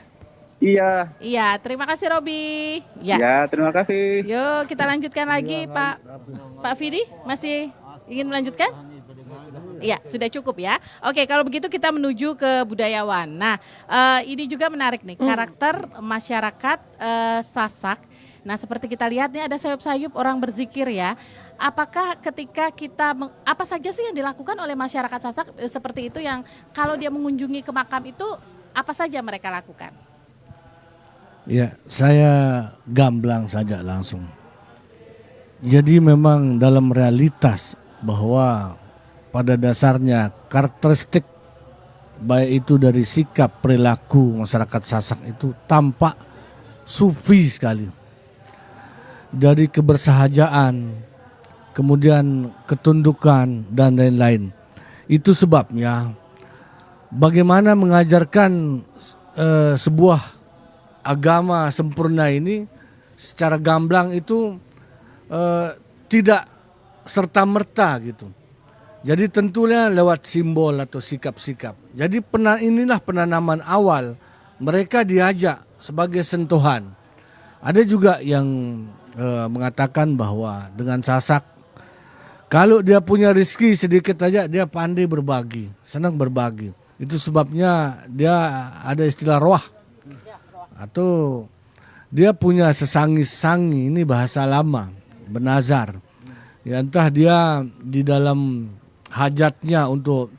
Iya. Iya, terima kasih Robi. Ya, terima kasih. Yuk kita lanjutkan lagi Pak Fidi, masih ingin melanjutkan? Iya, sudah cukup ya. Oke, kalau begitu kita menuju ke budayawan. Nah, ini juga menarik nih, karakter masyarakat Sasak. Nah, seperti kita lihat nih ada sayup-sayup orang berzikir ya. Apakah ketika kita, apa saja sih yang dilakukan oleh masyarakat Sasak seperti itu yang kalau dia mengunjungi ke makam itu, apa saja mereka lakukan? Ya, saya gamblang saja langsung. Jadi memang dalam realitas bahwa pada dasarnya karakteristik baik itu dari sikap perilaku masyarakat Sasak itu tampak sufi sekali. Dari kebersahajaan, kemudian ketundukan dan lain-lain. Itu sebabnya bagaimana mengajarkan sebuah agama sempurna ini secara gamblang itu tidak serta-merta gitu. Jadi tentunya lewat simbol atau sikap-sikap. Jadi inilah penanaman awal, mereka diajak sebagai sentuhan. Ada juga yang mengatakan bahwa dengan Sasak, kalau dia punya rezeki sedikit aja dia pandai berbagi, senang berbagi. Itu sebabnya dia ada istilah roh. Atau dia punya sesangis-sangi, ini bahasa lama, benazar. Ya, entah dia di dalam hajatnya untuk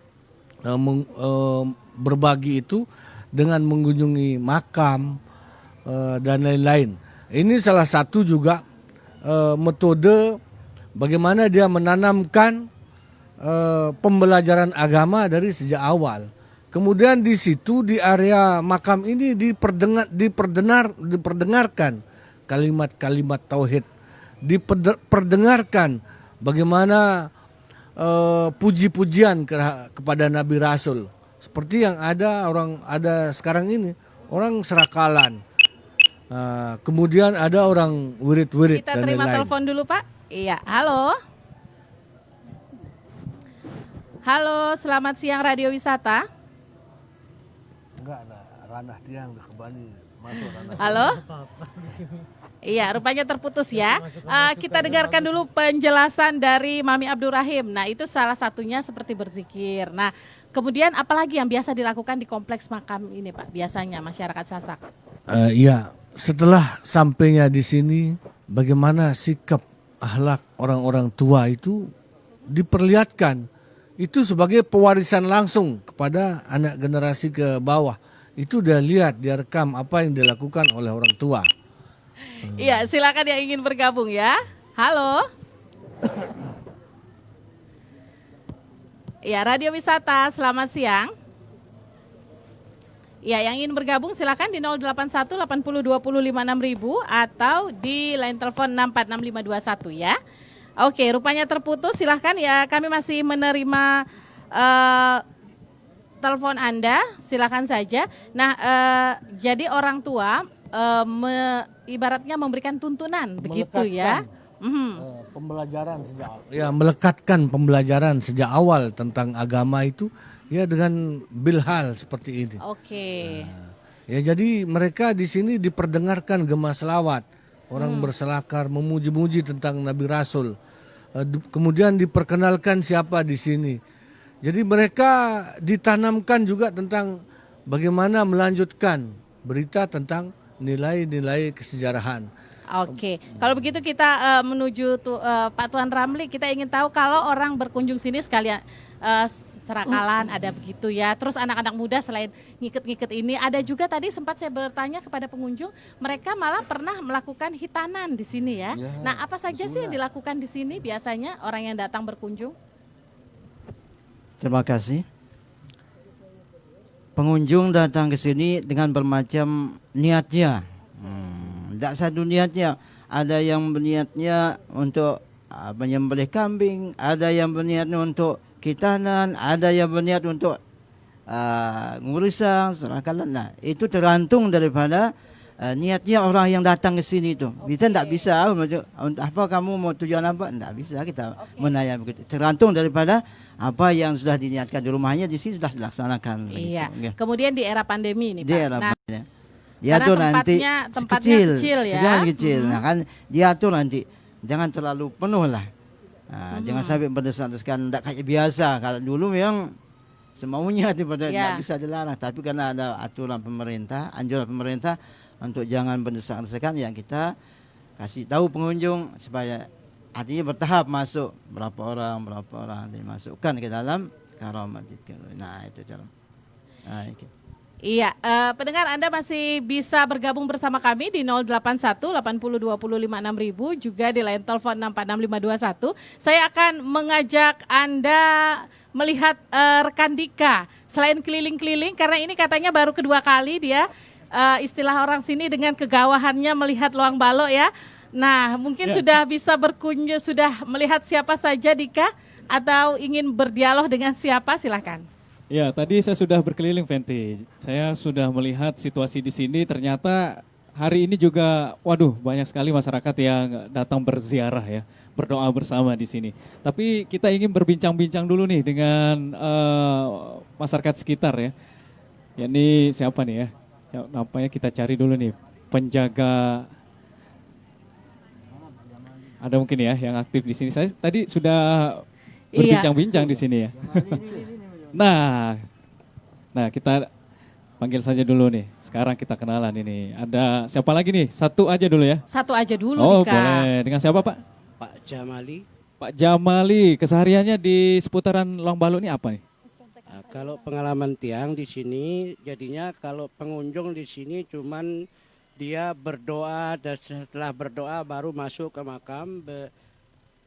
berbagi itu dengan mengunjungi makam dan lain-lain. Ini salah satu juga metode bagaimana dia menanamkan pembelajaran agama dari sejak awal. Kemudian di situ di area makam ini diperdengarkan kalimat-kalimat tauhid, diperdengarkan bagaimana puji-pujian kepada Nabi Rasul. Seperti yang ada sekarang ini, orang serakalan. Kemudian ada orang wirid-wirid dan lain-lain. Kita terima telepon dulu Pak. Iya, halo. Halo, selamat siang Radio Wisata. Enggak ada, ranah dia yang udah kembali masuk ranah. Halo? Iya, rupanya terputus ya. Kita dengarkan dulu penjelasan dari Mami Abdurrahim. Nah, itu salah satunya seperti berzikir. Nah, kemudian apalagi yang biasa dilakukan di kompleks makam ini, Pak? Biasanya masyarakat Sasak. Iya, setelah sampainya di sini, bagaimana sikap akhlak orang-orang tua itu diperlihatkan. Itu sebagai pewarisan langsung kepada anak generasi ke bawah. Itu dia lihat, dia rekam apa yang dilakukan oleh orang tua. Iya, silakan yang ingin bergabung ya. Halo. Ya, Radio Wisata, selamat siang. Ya, yang ingin bergabung silakan di 081 80 20 56.000 atau di line telepon 646521 ya. Oke, rupanya terputus. Silahkan ya, kami masih menerima telepon Anda. Silahkan saja. Nah, jadi orang tua ibaratnya memberikan tuntunan, begitu ya. Pembelajaran sejak awal. Ya, melekatkan pembelajaran sejak awal tentang agama itu ya dengan bilhal seperti ini. Oke. Ya, jadi mereka di sini diperdengarkan gema selawat. Orang berselakar memuji-muji tentang Nabi Rasul. Kemudian diperkenalkan siapa di sini. Jadi mereka ditanamkan juga tentang bagaimana melanjutkan berita tentang nilai-nilai kesejarahan. Oke, kalau begitu kita menuju Pak Tuan Ramli. Kita ingin tahu kalau orang berkunjung sini sekalian serakalan ada begitu ya. Terus anak-anak muda selain ngiket-ngiket ini ada juga tadi sempat saya bertanya kepada pengunjung, mereka malah pernah melakukan hitanan di sini ya. Nah, apa saja sih yang dilakukan di sini biasanya orang yang datang berkunjung? Terima kasih. Pengunjung datang ke sini dengan bermacam niatnya. Tidak satu niatnya. Ada yang berniatnya untuk menyembelih kambing, ada yang berniatnya untuk khitanan, ada yang berniat untuk ngurusan serakalan. Nah, itu tergantung daripada niatnya orang yang datang ke sini itu. Kita tidak bisa apa kamu mau tujuan apa? Tidak bisa kita menanya begitu. Tergantung daripada apa yang sudah diniatkan di rumahnya, di sini sudah dilaksanakan. Iya. Begitu. Kemudian di era pandemi ini, Pak. Di era pandemi. Dia karena tuh nanti tempatnya kecil ya. Jangan kecil. Nah kan dia tuh nanti jangan terlalu penuh lah. Nah, jangan sampai berdesak-desakan tidak kayak biasa. Kalau dulu memang semaunya daripada tidak bisa dilarang, tapi karena ada aturan pemerintah, anjuran pemerintah untuk jangan berdesak-desakan, yang kita kasih tahu pengunjung supaya artinya bertahap masuk berapa orang dimasukkan ke dalam karamah. Nah, itu cara. Nah, itu. Iya, pendengar Anda masih bisa bergabung bersama kami di 081 80 20 56.000, juga di line telepon 646521. Saya akan mengajak Anda melihat rekan Dika. Selain keliling-keliling, karena ini katanya baru kedua kali dia istilah orang sini dengan kegawahannya melihat Luang Balo ya. Nah, mungkin sudah bisa berkunjung, sudah melihat siapa saja Dika, atau ingin berdialog dengan siapa, silakan. Ya, tadi saya sudah berkeliling, Fenty. Saya sudah melihat situasi di sini. Ternyata hari ini juga, waduh, banyak sekali masyarakat yang datang berziarah ya, berdoa bersama di sini. Tapi kita ingin berbincang-bincang dulu nih dengan masyarakat sekitar ya. Ya, ini siapa nih ya? Nampaknya kita cari dulu nih, penjaga. Ada mungkin ya yang aktif di sini. Saya tadi sudah berbincang-bincang di sini ya. Nah, kita panggil saja dulu nih. Sekarang kita kenalan ini. Ada siapa lagi nih? Satu aja dulu ya. Satu aja dulu, Oh, Dika. boleh. Dengan siapa, Pak? Pak Jamali. Pak Jamali, kesehariannya di seputaran Luang Balo ini apa nih? Kalau pengalaman tiang di sini, jadinya kalau pengunjung di sini cuman dia berdoa, dan setelah berdoa baru masuk ke makam,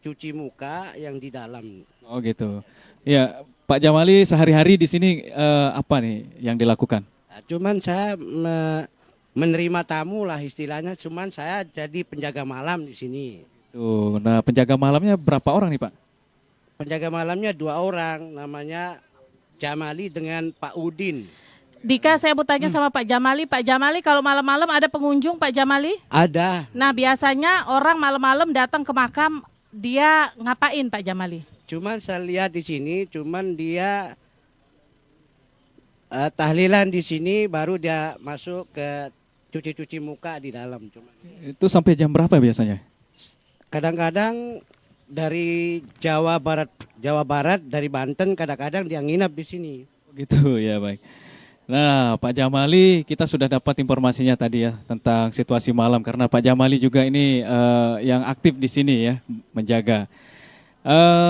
cuci muka yang di dalam. Oh gitu. Ya, Pak Jamali sehari-hari di sini apa nih yang dilakukan? Cuman saya menerima tamu lah istilahnya, cuman saya jadi penjaga malam di sini. Tuh, nah penjaga malamnya berapa orang nih Pak? Penjaga malamnya 2 orang, namanya Jamali dengan Pak Udin. Dika, saya mau tanya sama Pak Jamali. Pak Jamali, kalau malam-malam ada pengunjung Pak Jamali? Ada. Nah, biasanya orang malam-malam datang ke makam, dia ngapain Pak Jamali? Cuman saya lihat di sini, cuman dia tahlilan di sini, baru dia masuk ke cuci-cuci muka di dalam. Itu sampai jam berapa biasanya? Kadang-kadang dari Jawa Barat dari Banten, kadang-kadang dia nginap di sini. Gitu ya, baik. Nah, Pak Jamali, kita sudah dapat informasinya tadi ya tentang situasi malam, karena Pak Jamali juga ini yang aktif di sini ya, menjaga.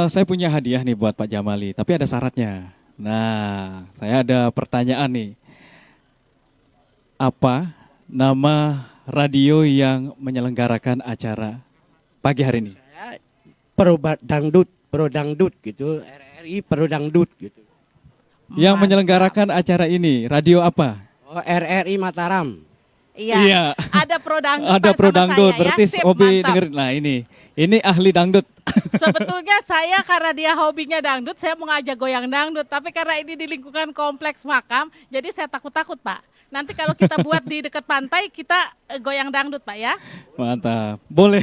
Saya punya hadiah nih buat Pak Jamali, tapi ada syaratnya. Nah, saya ada pertanyaan nih. Apa nama radio yang menyelenggarakan acara pagi hari ini? Pro Dangdut gitu, RRI Pro Dangdut gitu. Yang menyelenggarakan acara ini, radio apa? Oh, RRI Mataram. Iya. Ada Pro Dangdut. Ada Pro Dangdut, berarti ya. Obi dengerin. Nah ini ahli dangdut. Sebetulnya saya karena dia hobinya dangdut, saya mau ngajak goyang dangdut. Tapi karena ini di lingkungan kompleks makam, jadi saya takut-takut Pak. Nanti kalau kita buat di dekat pantai, kita goyang dangdut Pak ya. Mantap, boleh.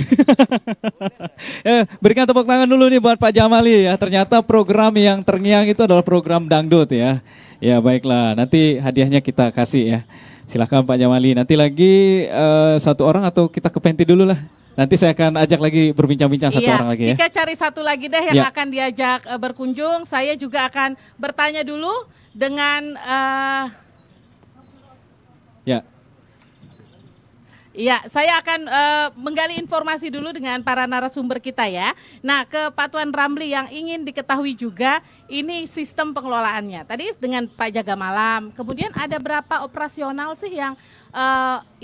Berikan tepuk tangan dulu nih buat Pak Jamali ya. Ternyata program yang terngiang itu adalah program dangdut ya. Ya baiklah, nanti hadiahnya kita kasih ya. Silahkan Pak Jamali. Nanti lagi satu orang atau kita ke penti dulu lah. Nanti saya akan ajak lagi berbincang-bincang satu orang lagi ya. Jika cari satu lagi deh yang akan diajak berkunjung. Saya juga akan bertanya dulu dengan Ya, saya akan menggali informasi dulu dengan para narasumber kita ya. Nah, ke Pak Tuan Ramli yang ingin diketahui juga, ini sistem pengelolaannya. Tadi dengan Pak Jaga Malam, kemudian ada berapa operasional sih yang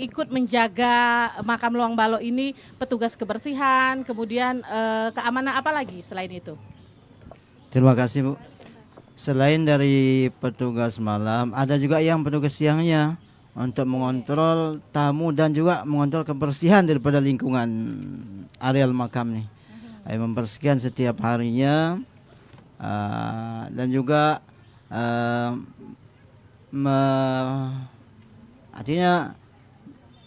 ikut menjaga makam Luang Balo ini, petugas kebersihan, kemudian keamanan apa lagi selain itu? Terima kasih Bu. Selain dari petugas malam, ada juga yang petugas siangnya untuk mengontrol tamu dan juga mengontrol kebersihan daripada lingkungan areal makam nih. Membersihkan setiap harinya dan juga artinya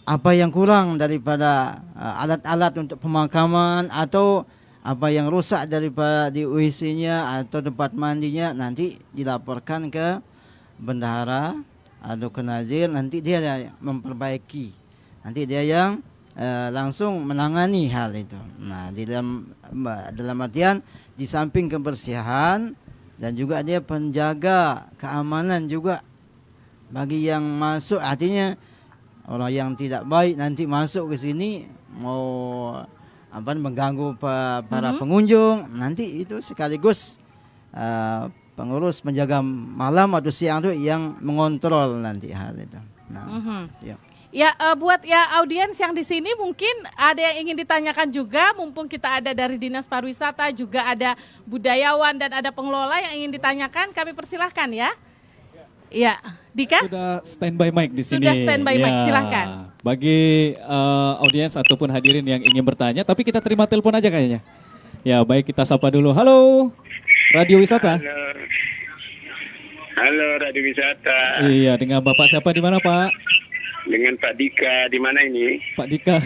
apa yang kurang daripada alat-alat untuk pemakaman atau apa yang rusak daripada di WC-nya atau tempat mandinya nanti dilaporkan ke bendahara atau ke nazir, nanti dia yang memperbaiki, nanti dia yang langsung menangani hal itu. Nah, di dalam artian di samping kebersihan dan juga dia penjaga keamanan juga bagi yang masuk, artinya orang yang tidak baik nanti masuk ke sini mau mengganggu para pengunjung, nanti itu sekaligus pengurus penjaga malam atau siang itu yang mengontrol nanti hal itu. Nah, ya buat ya audiens yang di sini mungkin ada yang ingin ditanyakan juga, mumpung kita ada dari Dinas Pariwisata, juga ada budayawan dan ada pengelola yang ingin ditanyakan, kami persilahkan ya. Ya, Dika? Sudah standby mic di sini. Sudah standby mic, silahkan. Bagi audiens ataupun hadirin yang ingin bertanya, tapi kita terima telepon aja kayaknya. Ya, baik, kita sapa dulu. Halo, Radio Wisata. Halo, Radio Wisata. Iya, dengan Bapak siapa di mana, Pak? Dengan Pak Dika, di mana ini? Pak Dika,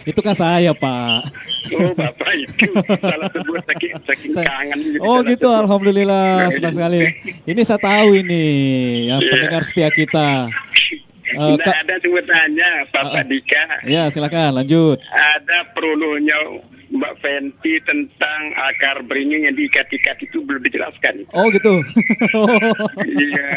itu kan saya, Pak. Oh, Bapak itu salah sebut saking kangen. Oh gitu, alhamdulillah, senang sekali. Ini saya tahu ini, yang pendengar setia kita. Ada sebutannya, Pak Dika. Ya, silakan lanjut. Ada prolonya Mbak Fenty tentang akar beringin yang diikat-ikat itu belum dijelaskan. Oh gitu. Iya.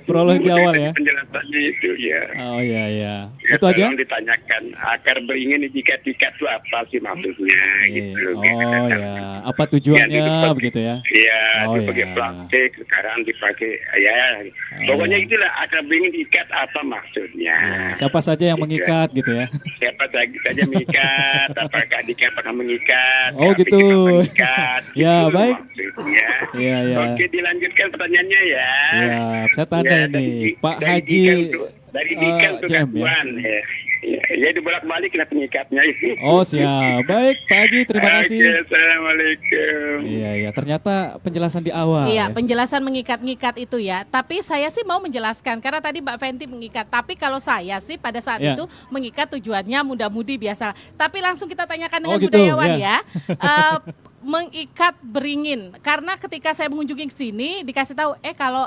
Prolog di awal ya. Penjelasannya itu ya. Oh iya iya. Ya, itu aja. Ditanyakan akar beringin yang diikat-ikat itu apa sih maksudnya gitu. Oh ya. Apa tujuannya ya, begitu ya? Iya. Dipakai plastik, sekarang dipakai ya. Pokoknya itulah akar beringin diikat apa maksudnya. Ya, siapa saja yang mengikat gitu ya? Siapa saja mengikat? Apakah Dika pernah mengikat? Oh gitu. Mengikat, ya gitu baik. Maksudnya. Iya ya. Oke, dilanjutkan pertanyaannya ya. Siap. Saya tanda ya, ini Pak Haji. Dari Dika untuk Katuan ya. Ya dibolak-balik lah pengikatnya itu. Oh siap. Baik Pak Haji, terima kasih. Assalamualaikum. Iya ya. Ternyata penjelasan di awal. Iya, ya. penjelasan mengikat-ngikat itu ya. Tapi saya sih mau menjelaskan karena tadi Mbak Fenty mengikat. Tapi kalau saya sih pada saat itu mengikat tujuannya muda-mudi biasa. Tapi langsung kita tanyakan dengan budayawan ya. Mengikat beringin karena ketika saya mengunjungi ke sini dikasih tahu kalau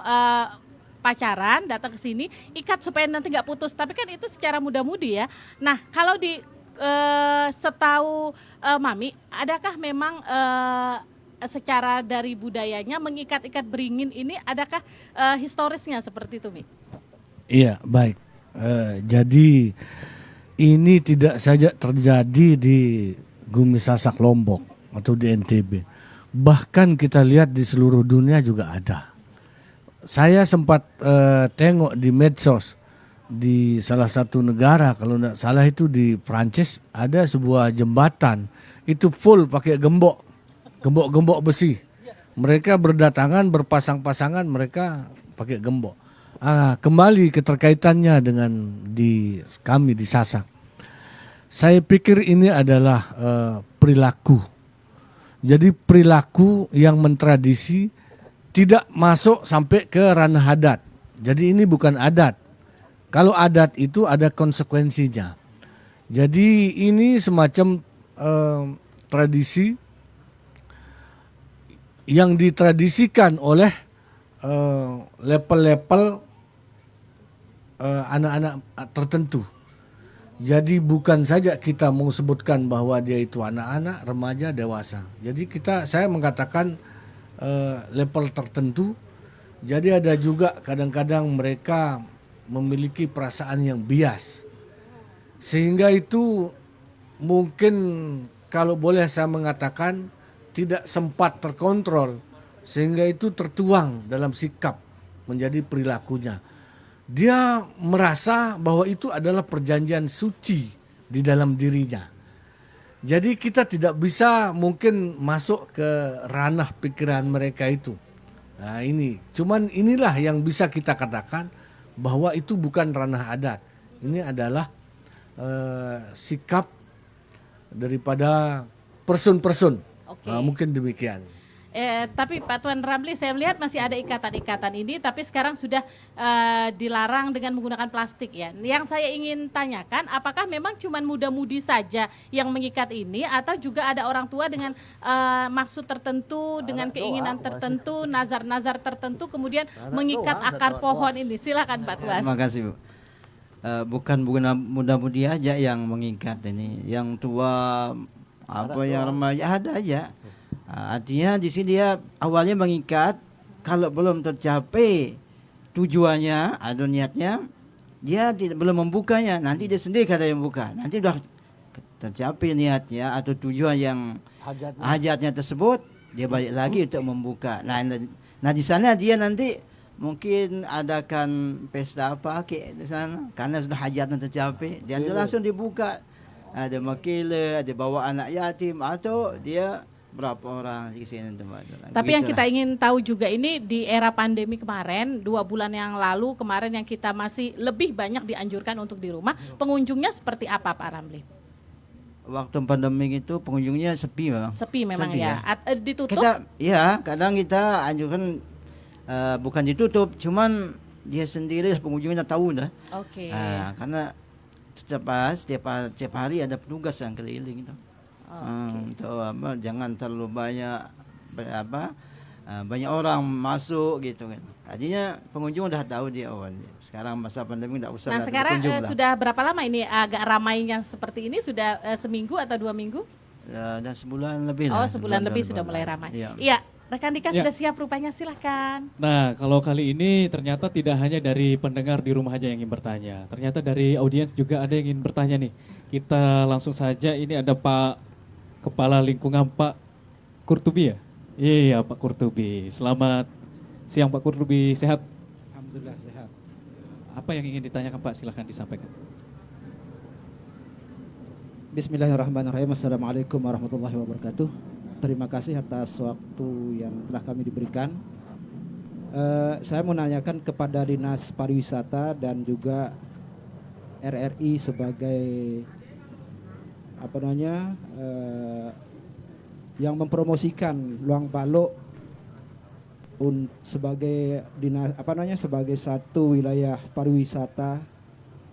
pacaran datang ke sini, ikat supaya nanti nggak putus. Tapi kan itu secara muda-mudi ya. Nah, kalau di setahu Mami, adakah memang secara dari budayanya mengikat-ikat beringin ini, adakah historisnya seperti itu, Mi? Iya, baik. Jadi ini tidak saja terjadi di Gumi Sasak Lombok atau di NTB. Bahkan kita lihat di seluruh dunia juga ada. Saya sempat tengok di medsos di salah satu negara, kalau tidak salah itu di Prancis, ada sebuah jembatan itu full pakai gembok besi. Mereka berdatangan berpasang-pasangan, mereka pakai gembok. Kembali keterkaitannya dengan kami di Sasak. Saya pikir ini adalah perilaku. Jadi perilaku yang mentradisi tidak masuk sampai ke ranah adat. Jadi ini bukan adat. Kalau adat itu ada konsekuensinya. Jadi ini semacam tradisi yang ditradisikan oleh level-level anak-anak tertentu. Jadi bukan saja kita mau sebutkan bahwa dia itu anak-anak, remaja, dewasa. Jadi saya mengatakan level tertentu. Jadi ada juga kadang-kadang mereka memiliki perasaan yang bias. Sehingga itu mungkin kalau boleh saya mengatakan tidak sempat terkontrol. Sehingga itu tertuang dalam sikap menjadi perilakunya. Dia merasa bahwa itu adalah perjanjian suci di dalam dirinya. Jadi kita tidak bisa mungkin masuk ke ranah pikiran mereka itu. Nah ini, cuman inilah yang bisa kita katakan bahwa itu bukan ranah adat. Ini adalah sikap daripada person-person. Mungkin demikian. Tapi Pak Tuan Ramli, saya melihat masih ada ikatan-ikatan ini, tapi sekarang sudah dilarang dengan menggunakan plastik ya. Yang saya ingin tanyakan, apakah memang cuma muda-mudi saja yang mengikat ini, atau juga ada orang tua dengan maksud tertentu, dengan keinginan tertentu, nazar-nazar tertentu, kemudian mengikat akar pohon ini? Silakan Pak Tuan. Terima kasih Bu. Bukan muda-mudi aja yang mengikat ini, yang tua, yang remaja ada aja. Artinya di sini dia awalnya mengikat, kalau belum tercapai tujuannya atau niatnya, dia belum membukanya. Nanti dia sendiri kada yang buka. Nanti sudah tercapai niatnya atau tujuan yang hajatnya tersebut, dia balik lagi untuk membuka. Nah di sana dia nanti mungkin adakan pesta apa di sana, karena sudah hajatnya tercapai, dia langsung dibuka. Ada makile, ada bawa anak yatim, atau dia berapa orang di sini teman-teman. Tapi yang kita ingin tahu juga ini di era pandemi kemarin, 2 bulan yang lalu kemarin yang kita masih lebih banyak dianjurkan untuk di rumah, pengunjungnya seperti apa Pak Ramli? Waktu pandemi itu pengunjungnya sepi memang. Sepi memang ya. Ditutup? Kadang kita anjurkan bukan ditutup, cuman dia sendiri pengunjungnya tahu dah. Oke. Karena setiap hari ada petugas yang keliling itu. Jangan terlalu banyak orang masuk gitu kan. Artinya pengunjung udah tahu dia sekarang masa pandemi tidak usah. Nah sekarang sudah berapa lama ini agak ramainya seperti ini? Sudah seminggu atau 2 minggu? Dan sebulan lebih. Sebulan lebih sudah mulai ramai. Iya. Rekan Dika sudah siap rupanya, silahkan. Nah, kalau kali ini ternyata tidak hanya dari pendengar di rumah aja yang ingin bertanya. Ternyata dari audiens juga ada yang ingin bertanya nih. Kita langsung saja, ini ada Pak Kepala Lingkungan Pak Kurtubi ya? Iya Pak Kurtubi. Selamat siang Pak Kurtubi, sehat? Alhamdulillah sehat. Apa yang ingin ditanyakan Pak? Silahkan disampaikan. Bismillahirrahmanirrahim. Assalamualaikum warahmatullahi wabarakatuh. Terima kasih atas waktu yang telah kami diberikan. Saya mau nanyakan kepada Dinas Pariwisata dan juga RRI sebagai yang mempromosikan Luang Balok sebagai sebagai satu wilayah pariwisata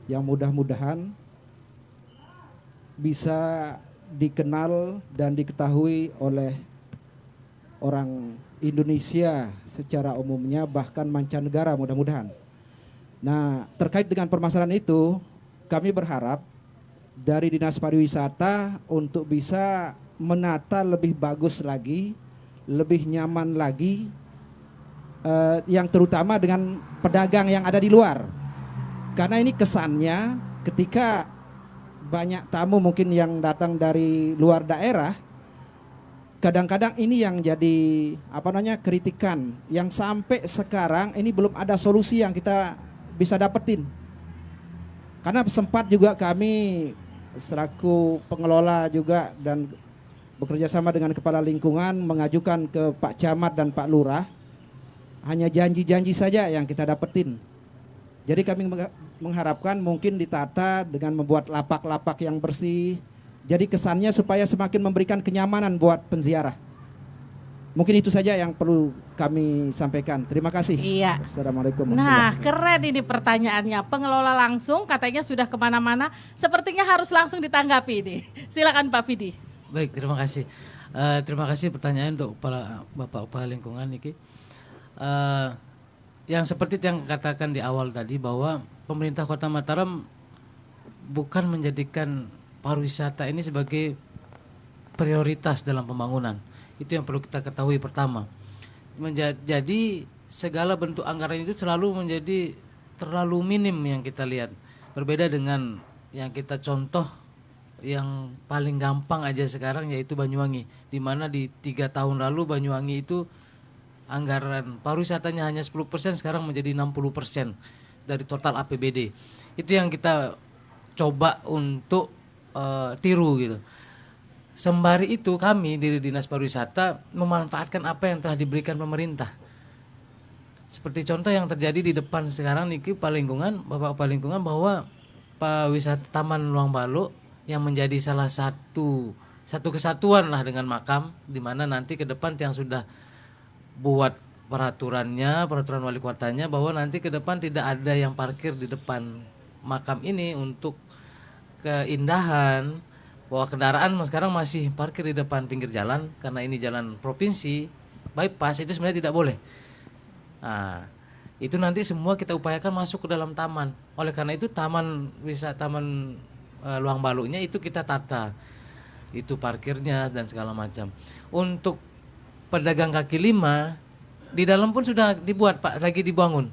yang mudah-mudahan bisa dikenal dan diketahui oleh orang Indonesia secara umumnya, bahkan mancanegara mudah-mudahan. Nah, terkait dengan permasalahan itu, kami berharap dari Dinas Pariwisata untuk bisa menata lebih bagus lagi, lebih nyaman lagi, yang terutama dengan pedagang yang ada di luar. Karena ini kesannya ketika banyak tamu mungkin yang datang dari luar daerah, kadang-kadang ini yang jadi kritikan yang sampai sekarang ini belum ada solusi yang kita bisa dapetin. Karena sempat juga kami selaku pengelola juga dan bekerja sama dengan kepala lingkungan mengajukan ke Pak Camat dan Pak Lurah, hanya janji-janji saja yang kita dapetin. Jadi kami mengharapkan mungkin ditata dengan membuat lapak-lapak yang bersih. Jadi kesannya supaya semakin memberikan kenyamanan buat penziarah. Mungkin itu saja yang perlu kami sampaikan. Terima kasih. Iya. Assalamualaikum. Nah, keren ini pertanyaannya. Pengelola langsung katanya sudah kemana-mana. Sepertinya harus langsung ditanggapi nih. Silakan Pak Fidi. Baik, terima kasih. Terima kasih pertanyaan untuk Bapak Kepala Lingkungan Niki. Yang seperti yang katakan di awal tadi bahwa pemerintah Kota Mataram bukan menjadikan pariwisata ini sebagai prioritas dalam pembangunan. Itu yang perlu kita ketahui pertama. Jadi segala bentuk anggaran itu selalu menjadi terlalu minim yang kita lihat. Berbeda dengan yang kita contoh yang paling gampang aja sekarang yaitu Banyuwangi. Di mana di 3 tahun lalu Banyuwangi itu anggaran pariwisatanya hanya 10%, sekarang menjadi 60% dari total APBD. Itu yang kita coba untuk tiru gitu. Sembari itu kami dari Dinas Pariwisata memanfaatkan apa yang telah diberikan pemerintah. Seperti contoh yang terjadi di depan sekarang niki Bapak Kepala Lingkungan bahwa wisata Taman Luang Balo yang menjadi salah satu kesatuan lah dengan makam, di mana nanti ke depan yang sudah buat peraturan wali kotanya bahwa nanti ke depan tidak ada yang parkir di depan makam ini untuk keindahan, bahwa kendaraan sekarang masih parkir di depan pinggir jalan karena ini jalan provinsi bypass, itu sebenarnya tidak boleh. Nah, itu nanti semua kita upayakan masuk ke dalam taman. Oleh karena itu taman Luang Balonya itu kita tata, itu parkirnya dan segala macam. Untuk pedagang kaki lima di dalam pun sudah dibuat Pak, lagi dibangun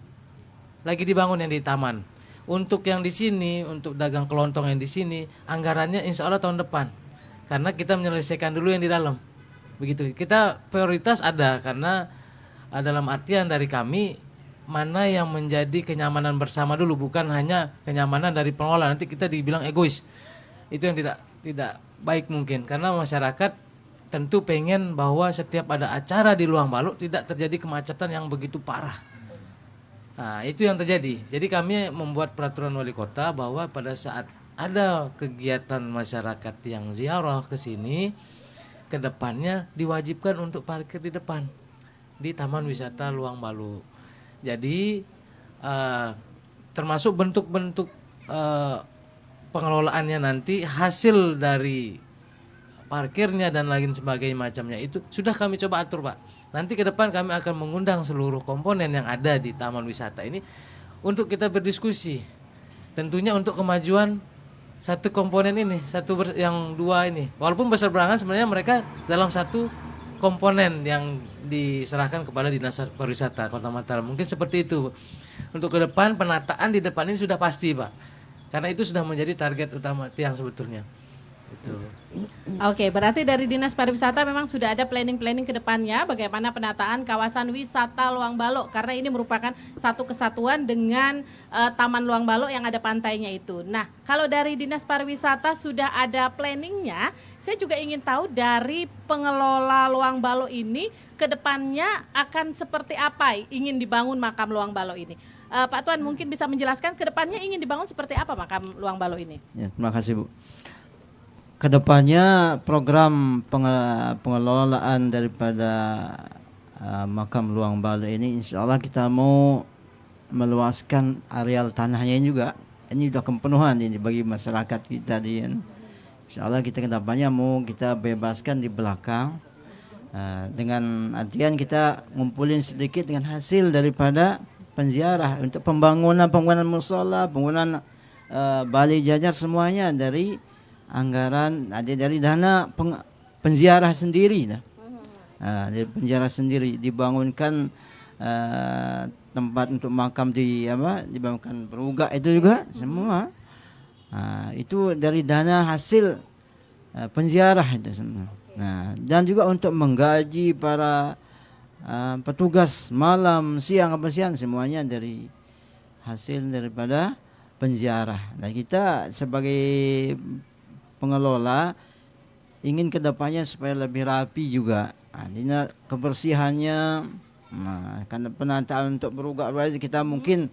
yang di taman. Untuk yang di sini, untuk dagang kelontong yang di sini, anggarannya insya Allah tahun depan, karena kita menyelesaikan dulu yang di dalam. Begitu, kita prioritas ada karena dalam artian dari kami mana yang menjadi kenyamanan bersama dulu, bukan hanya kenyamanan dari pengelola. Nanti kita dibilang egois, itu yang tidak baik mungkin, karena masyarakat tentu pengen bahwa setiap ada acara di Luang Balo tidak terjadi kemacetan yang begitu parah. Nah, itu yang terjadi. Jadi kami membuat peraturan wali kota bahwa pada saat ada kegiatan masyarakat yang ziarah ke sini, ke depannya diwajibkan untuk parkir di depan di Taman Wisata Luang Balo. Jadi termasuk bentuk-bentuk pengelolaannya nanti, hasil dari parkirnya dan lain sebagainya macamnya itu sudah kami coba atur Pak. Nanti ke depan kami akan mengundang seluruh komponen yang ada di taman wisata ini untuk kita berdiskusi. Tentunya untuk kemajuan satu komponen ini, yang dua ini. Walaupun berseberangan sebenarnya mereka dalam satu komponen yang diserahkan kepada Dinas Pariwisata Kota Mataram. Mungkin seperti itu. Untuk ke depan penataan di depan ini sudah pasti Pak. Karena itu sudah menjadi target utama tiang sebetulnya. Itu. Oke, berarti dari Dinas Pariwisata memang sudah ada planning ke depannya bagaimana penataan kawasan wisata Luang Balo, karena ini merupakan satu kesatuan dengan Taman Luang Balo yang ada pantainya itu. Nah, kalau dari Dinas Pariwisata sudah ada planningnya, saya juga ingin tahu dari pengelola Luang Balo ini ke depannya akan seperti apa ingin dibangun makam Luang Balo ini. Pak Tuan mungkin bisa menjelaskan ke depannya ingin dibangun seperti apa makam Luang Balo ini? Ya, terima kasih Bu. Kedepannya program pengelolaan daripada makam Luang Balo ini, insya Allah kita mau meluaskan areal tanahnya juga. Ini sudah kepenuhan ini bagi masyarakat kita di. Insya Allah kita kedepannya mau kita bebaskan di belakang, dengan artian kita ngumpulin sedikit dengan hasil daripada penziarah, untuk pembangunan mushola, pembangunan balai jajar, semuanya dari anggaran, ada dari dana penziarah sendiri. Dari penziarah sendiri dibangunkan tempat untuk makam dibangunkan perugak itu juga semua. Itu dari dana hasil penziarah itu semua. Dan juga untuk menggaji para petugas malam, siang, semuanya dari hasil daripada penziarah. Dan kita sebagai pengelola ingin kedepannya supaya lebih rapi juga. Artinya kebersihannya, karena penataan untuk berugak kita mungkin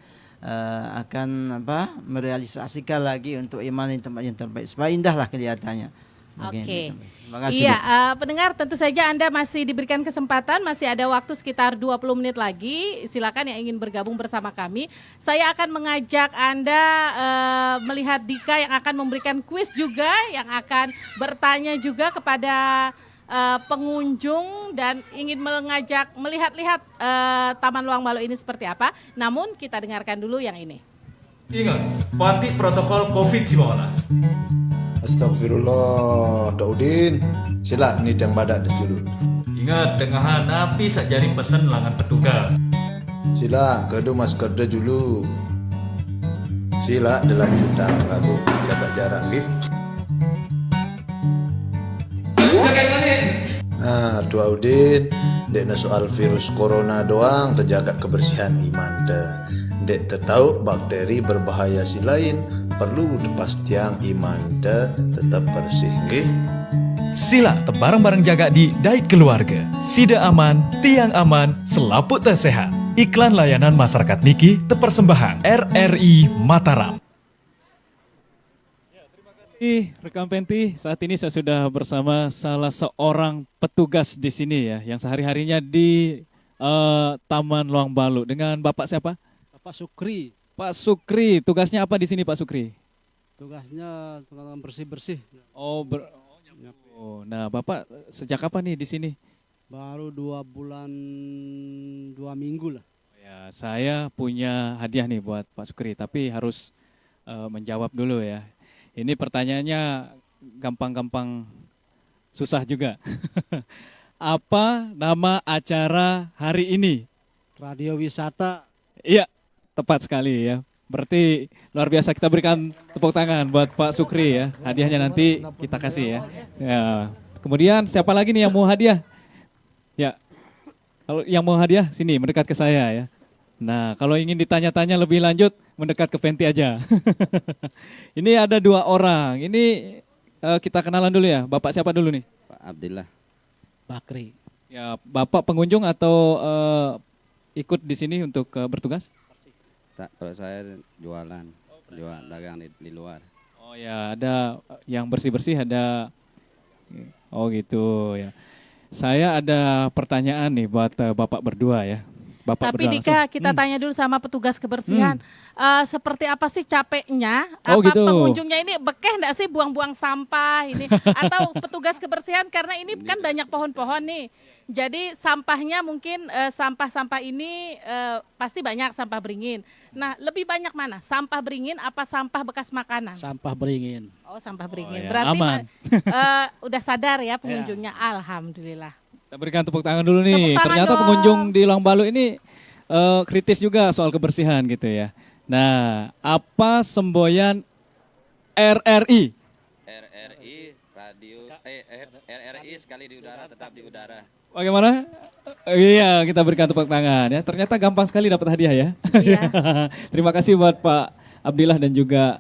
akan merealisasikan lagi untuk iman di tempat yang terbaik supaya indahlah kelihatannya. Oke. Terima kasih. Iya, pendengar tentu saja Anda masih diberikan kesempatan, masih ada waktu sekitar 20 menit lagi. Silakan yang ingin bergabung bersama kami. Saya akan mengajak Anda melihat Dika yang akan memberikan kuis juga, yang akan bertanya juga kepada pengunjung dan ingin mengajak melihat-lihat Taman Luang Balo ini seperti apa. Namun kita dengarkan dulu yang ini. Ingat, patuhi protokol COVID-19. Astagfirullah, Daudin. Sila ni yang badak dulu. Ingat, tengahan api sajari pesen langan petugas. Sila, kedu masker dah dulu. Sila, dilanjutkan lagu jaga jarak, gih. Nah, Tua Udin, dek na soal virus corona doang terjaga kebersihan iman te. Dek tertahu bakteri berbahaya si lain, perlu kepastian iman te tetap bersih, nggih. Sila tebarang-barang jaga di Dait Keluarga. Sida aman, tiang aman, selaput teh sehat. Iklan layanan masyarakat Niki tepersembahan RRI Mataram. Rekan Penti, saat ini saya sudah bersama salah seorang petugas di sini ya, yang sehari-harinya di Taman Luang Balo. Dengan Bapak siapa? Pak Sukri. Pak Sukri, tugasnya apa di sini Pak Sukri? Tugasnya tukang bersih-bersih. Nah Bapak sejak kapan nih di sini? Baru 2 bulan 2 minggu lah. Ya, saya punya hadiah nih buat Pak Sukri, tapi harus menjawab dulu ya. Ini pertanyaannya gampang-gampang, susah juga. Apa nama acara hari ini? Radio Wisata. Iya, tepat sekali ya. Berarti luar biasa, kita berikan tepuk tangan buat Pak Sukri ya. Hadiahnya nanti kita kasih ya. Kemudian siapa lagi nih yang mau hadiah? Ya, kalau yang mau hadiah sini mendekat ke saya ya. Nah, kalau ingin ditanya-tanya lebih lanjut, mendekat ke Penti aja. Ini ada 2 orang. Ini kita kenalan dulu ya. Bapak siapa dulu nih? Pak Abdillah. Bakri. Ya, Bapak pengunjung atau ikut di sini untuk bertugas? Kalau saya jualan, dagang di luar. Oh ya, ada yang bersih-bersih, ada. Oh gitu ya. Saya ada pertanyaan nih buat Bapak berdua ya. Bapak Tapi Dika, kita tanya dulu sama petugas kebersihan. Seperti apa sih capeknya? Apa gitu. Pengunjungnya ini bekeh enggak sih buang-buang sampah ini? Atau petugas kebersihan, karena ini kan banyak pohon-pohon nih. Jadi sampahnya mungkin sampah-sampah ini pasti banyak sampah beringin. Nah, lebih banyak mana? Sampah beringin apa sampah bekas makanan? Sampah beringin. Oh, sampah beringin. ya, Berarti aman. udah sadar ya pengunjungnya. Alhamdulillah. Kita berikan tepuk tangan dulu nih. Tepuk tangan Ternyata dong. pengunjung di Luang Balo ini kritis juga soal kebersihan gitu ya. Nah, apa semboyan RRI? RRI radio RRI sekali di udara tetap di udara. Bagaimana? Iya, kita berikan tepuk tangan ya. Ternyata gampang sekali dapat hadiah ya. Iya. Terima kasih buat Pak Abdillah dan juga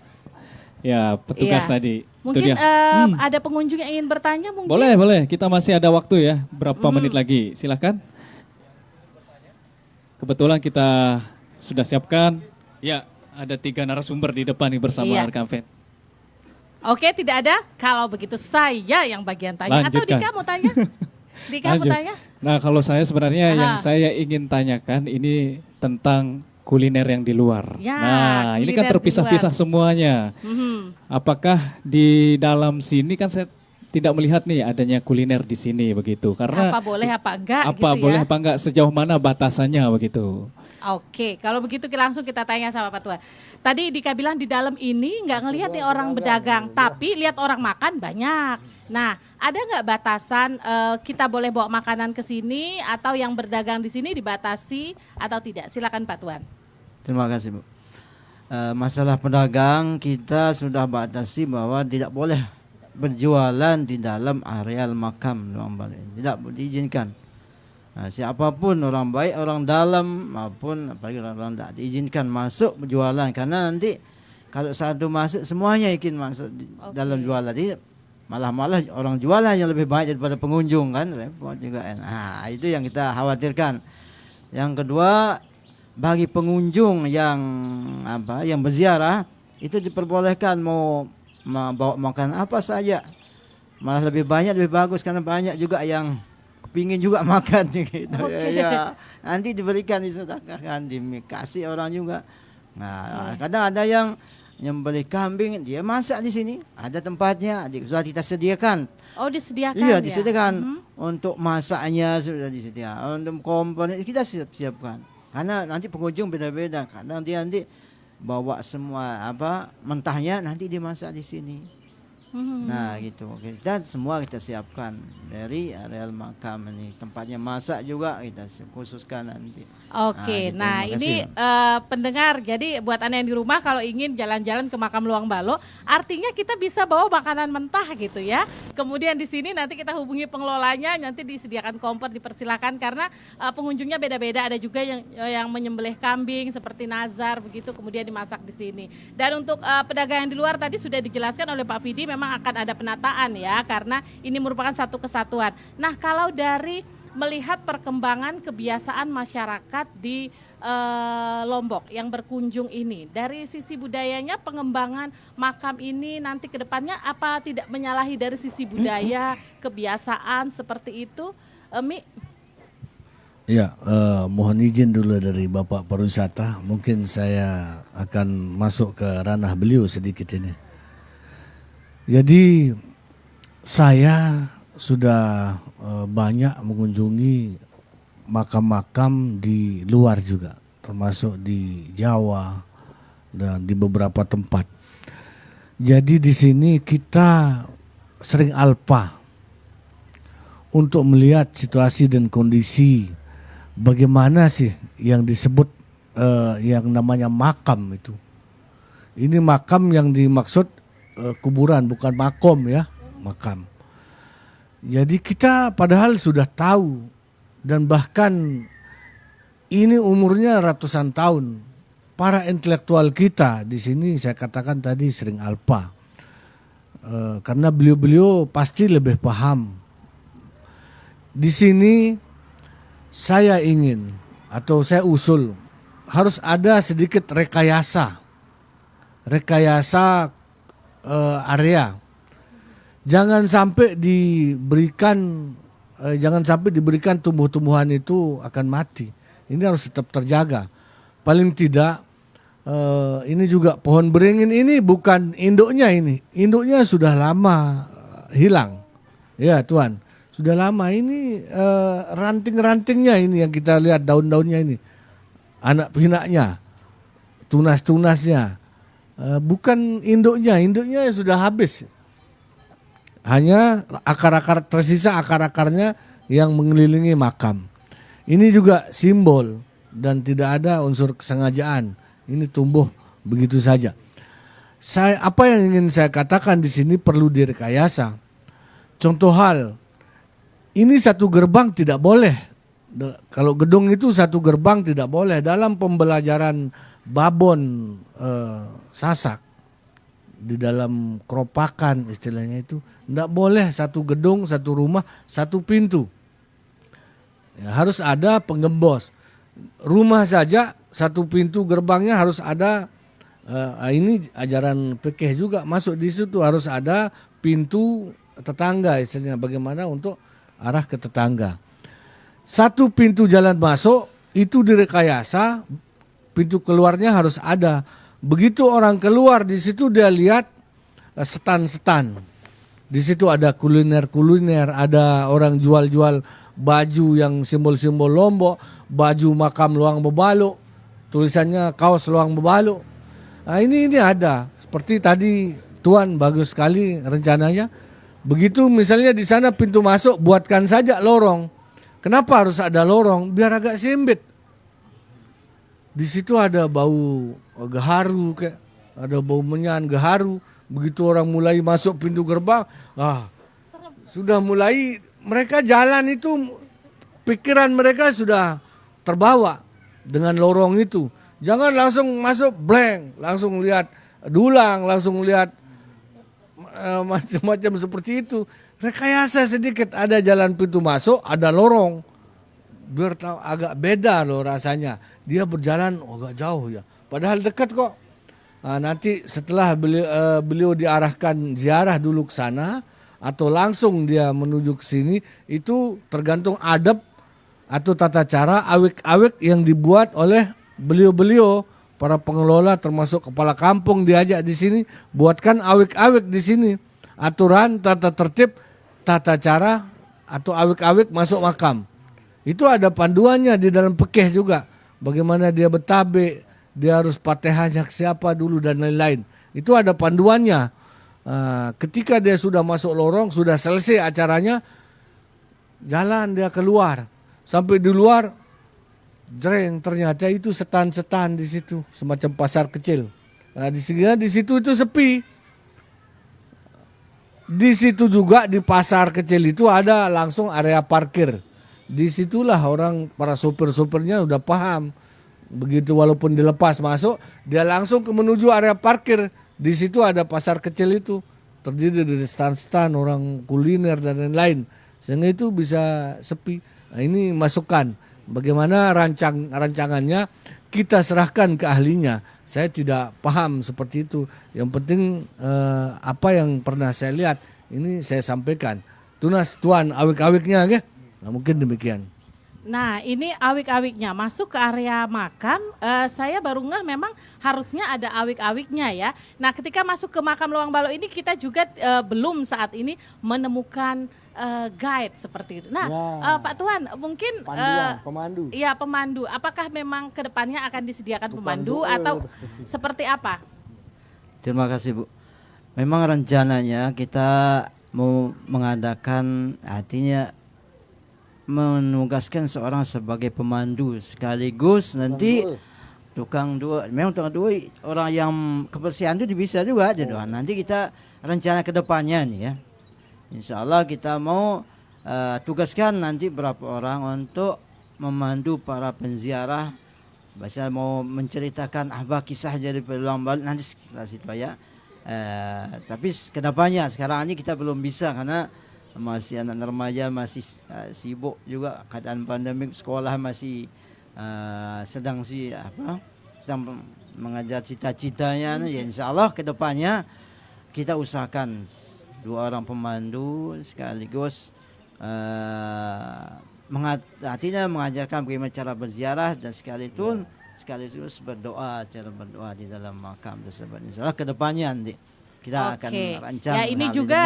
ya petugas Iya. tadi. Itu Mungkin dia. ada pengunjung yang ingin bertanya mungkin? Boleh. Kita masih ada waktu ya. Berapa menit lagi? Silakan. Kebetulan kita sudah siapkan. Ya, ada 3 narasumber di depan nih bersama Iya. rekan Fen. Oke, tidak ada. Kalau begitu saya yang bagian tanya. Atau Lanjutkan. Dika mau tanya? Dika mau Lanjut. tanya? Nah, kalau saya sebenarnya Aha. yang saya ingin tanyakan ini tentang kuliner yang di luar. Ya, Nah, ini kan kuliner di terpisah-pisah luar. semuanya. Mhm. Apakah di dalam sini kan saya tidak melihat nih adanya kuliner di sini begitu. Karena Apa boleh apa enggak apa gitu boleh ya? apa enggak, sejauh mana batasannya begitu. Oke, kalau begitu langsung kita tanya sama Pak Tuan. Tadi Dika bilang di dalam ini nggak ngelihat nih orang berdagang, tapi lihat orang makan banyak. Nah, ada nggak batasan kita boleh bawa makanan ke sini atau yang berdagang di sini dibatasi atau tidak? Silakan Pak Tuan. Terima kasih Bu. Masalah pedagang kita sudah batasi bahwa tidak boleh berjualan di dalam areal makam Luang Balo. Tidak diizinkan. Nah, siapapun orang baik, orang dalam maupun apalagi orang tidak diizinkan masuk berjualan karena nanti kalau satu masuk semuanya ingin masuk dalam jualan. Jadi malah orang jualan yang lebih baik daripada pengunjung kan, repot juga. Nah, itu yang kita khawatirkan. Yang kedua, bagi pengunjung yang berziarah itu diperbolehkan mau bawa makan apa saja. Malah lebih banyak lebih bagus karena banyak juga yang pingin juga makan gitu. Ya, nanti diberikan disedekahkan, dikasih orang juga. Nah, kadang ada yang nyembelih kambing, dia masak di sini, ada tempatnya, sudah kita sediakan. Oh, disediakan. Iya, disediakan. Untuk masaknya sudah disediakan. Untuk komponen kita siapkan. Karena nanti pengunjung beda-beda. Kadang dia nanti bawa semua mentahnya nanti dimasak di sini. Nah gitu, dan semua kita siapkan dari areal makam ini, tempatnya masak juga kita khususkan nanti. Oke, nah ini pendengar, jadi buat Anda yang di rumah kalau ingin jalan-jalan ke makam Luang Balo, artinya kita bisa bawa makanan mentah gitu ya. Kemudian di sini nanti kita hubungi pengelolanya, nanti disediakan kompor, dipersilakan karena pengunjungnya beda-beda. Ada juga yang menyembelih kambing seperti nazar begitu, kemudian dimasak di sini. Dan untuk pedagang yang di luar tadi sudah dijelaskan oleh Pak Fidi, memang akan ada penataan ya, karena ini merupakan satu kesatuan. Nah, kalau dari melihat perkembangan kebiasaan masyarakat di Lombok yang berkunjung ini, dari sisi budayanya pengembangan makam ini nanti ke depannya apa tidak menyalahi dari sisi budaya, kebiasaan seperti itu, Mi? Ya, mohon izin dulu dari Bapak Pariwisata, mungkin saya akan masuk ke ranah beliau sedikit ini. Jadi saya sudah banyak mengunjungi makam-makam di luar juga, termasuk di Jawa dan di beberapa tempat. Jadi di sini kita sering alpa untuk melihat situasi dan kondisi bagaimana sih yang disebut yang namanya makam itu. Ini makam yang dimaksud kuburan, bukan makom ya, makam. Jadi kita padahal sudah tahu dan bahkan ini umurnya ratusan tahun. Para intelektual kita di sini saya katakan tadi sering alpa, karena beliau-beliau pasti lebih paham. Di sini saya ingin atau saya usul harus ada sedikit rekayasa area. Jangan sampai diberikan tumbuh-tumbuhan itu akan mati. Ini harus tetap terjaga. Paling tidak ini juga pohon beringin ini bukan induknya ini. Induknya sudah lama hilang. Ya Tuan, sudah lama ini ranting-rantingnya ini yang kita lihat, daun-daunnya ini. Anak pinaknya, tunas-tunasnya. Bukan induknya sudah habis. Hanya akar-akar tersisa, akar-akarnya yang mengelilingi makam. Ini juga simbol dan tidak ada unsur kesengajaan. Ini tumbuh begitu saja. Apa yang ingin saya katakan di sini perlu direkayasa. Contoh hal, ini satu gerbang tidak boleh. Kalau gedung itu satu gerbang tidak boleh. Dalam pembelajaran Babon Sasak, di dalam keropakan istilahnya itu, tidak boleh satu gedung, satu rumah, satu pintu. Ya, harus ada penggembos. Rumah saja satu pintu gerbangnya harus ada. Ini ajaran fikih juga masuk di situ, harus ada pintu tetangga istilahnya, bagaimana untuk arah ke tetangga. Satu pintu jalan masuk itu direkayasa, pintu keluarnya harus ada. Begitu orang keluar di situ dia lihat stan-stan. Di situ ada kuliner-kuliner, ada orang jual-jual baju yang simbol-simbol Lombok, baju makam Luang Balo. tulisannya kaos Luang Balo. Nah, ini ada. Seperti tadi Tuan bagus sekali rencananya. Begitu misalnya di sana pintu masuk buatkan saja lorong. Kenapa harus ada lorong? Biar agak sempit. Di situ ada bau gaharu kayak ada bau menyan gaharu. Begitu orang mulai masuk pintu gerbang, sudah mulai mereka jalan itu pikiran mereka sudah terbawa dengan lorong itu. Jangan langsung masuk blank, langsung lihat dulang, langsung lihat macam-macam seperti itu. Rekayasa sedikit, ada jalan pintu masuk, ada lorong. Biar tahu agak beda loh rasanya. Dia berjalan agak jauh ya. Padahal dekat kok. Nah, nanti setelah beliau diarahkan ziarah dulu ke sana atau langsung dia menuju ke sini, itu tergantung adab atau tata cara awik-awik yang dibuat oleh beliau-beliau para pengelola termasuk kepala kampung diajak di sini, buatkan awik-awik di sini, aturan, tata tertib, tata cara atau awik-awik masuk makam. Itu ada panduannya di dalam fikih juga. Bagaimana dia bertabe, dia harus fatihahnya siapa dulu dan lain-lain. Itu ada panduannya. Ketika dia sudah masuk lorong, sudah selesai acaranya, jalan dia keluar. Sampai di luar, jreng, ternyata itu setan-setan di situ, semacam pasar kecil. Nah, di situ itu sepi. Di situ juga di pasar kecil itu ada langsung area parkir. Disitulah orang para sopir-sopirnya udah paham. Begitu walaupun dilepas masuk, dia langsung menuju area parkir. Di situ ada pasar kecil itu, terdiri dari stand-stand orang kuliner dan lain-lain. Sehingga itu bisa sepi. Nah, ini masukan. Bagaimana rancangannya kita serahkan ke ahlinya. Saya tidak paham seperti itu. Yang penting apa yang pernah saya lihat ini saya sampaikan. Tuan awik-awiknya, ya? Nah, mungkin demikian. Nah, ini awik-awiknya masuk ke area makam. Saya baru ngeh memang harusnya ada awik-awiknya ya. Nah, ketika masuk ke makam Luang Balo ini kita juga belum saat ini menemukan guide seperti itu. Nah, Pak Tuan, mungkin pemandu. Iya, pemandu. Apakah memang kedepannya akan disediakan pemandu atau seperti apa? Terima kasih, Bu. Memang rencananya kita mau mengadakan, artinya menugaskan seorang sebagai pemandu sekaligus nanti tukang dua. Memang tukang dua orang yang kebersihan itu bisa juga aja doang. Nanti kita rencana kedepannya nih ya. Insya Allah kita mau tugaskan nanti berapa orang untuk memandu para penziarah. Biasa mau menceritakan apa kisah dari Luang Balo nanti sekitar situ ya. Tapi kedepannya sekarang ini kita belum bisa karena masih anak remaja, masih sibuk juga keadaan pandemik, sekolah masih sedang mengajar cita-citanya. Ya insya Allah kedepannya kita usahakan 2 orang pemandu sekaligus artinya mengajarkan bagaimana cara berziarah dan sekaligus berdoa, cara berdoa di dalam makam tersebut. Insya Allah kedepannya nanti kita akan rancang. Ya, ini juga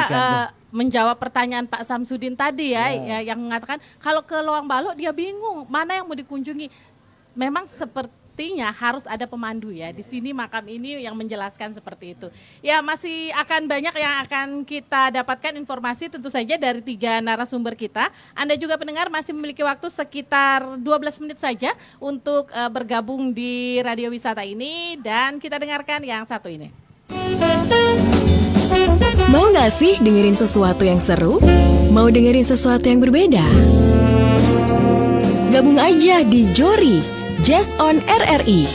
menjawab pertanyaan Pak Samsudin tadi ya, yang mengatakan kalau ke Luang Balo dia bingung mana yang mau dikunjungi. Memang sepertinya harus ada pemandu ya. Di sini makam ini yang menjelaskan seperti itu. Ya, masih akan banyak yang akan kita dapatkan informasi tentu saja dari 3 narasumber kita. Anda juga pendengar masih memiliki waktu sekitar 12 menit saja untuk bergabung di Radio Wisata ini, dan kita dengarkan yang satu ini. Mau gak sih dengerin sesuatu yang seru? Mau dengerin sesuatu yang berbeda? Gabung aja di Jori, Jazz on RRI.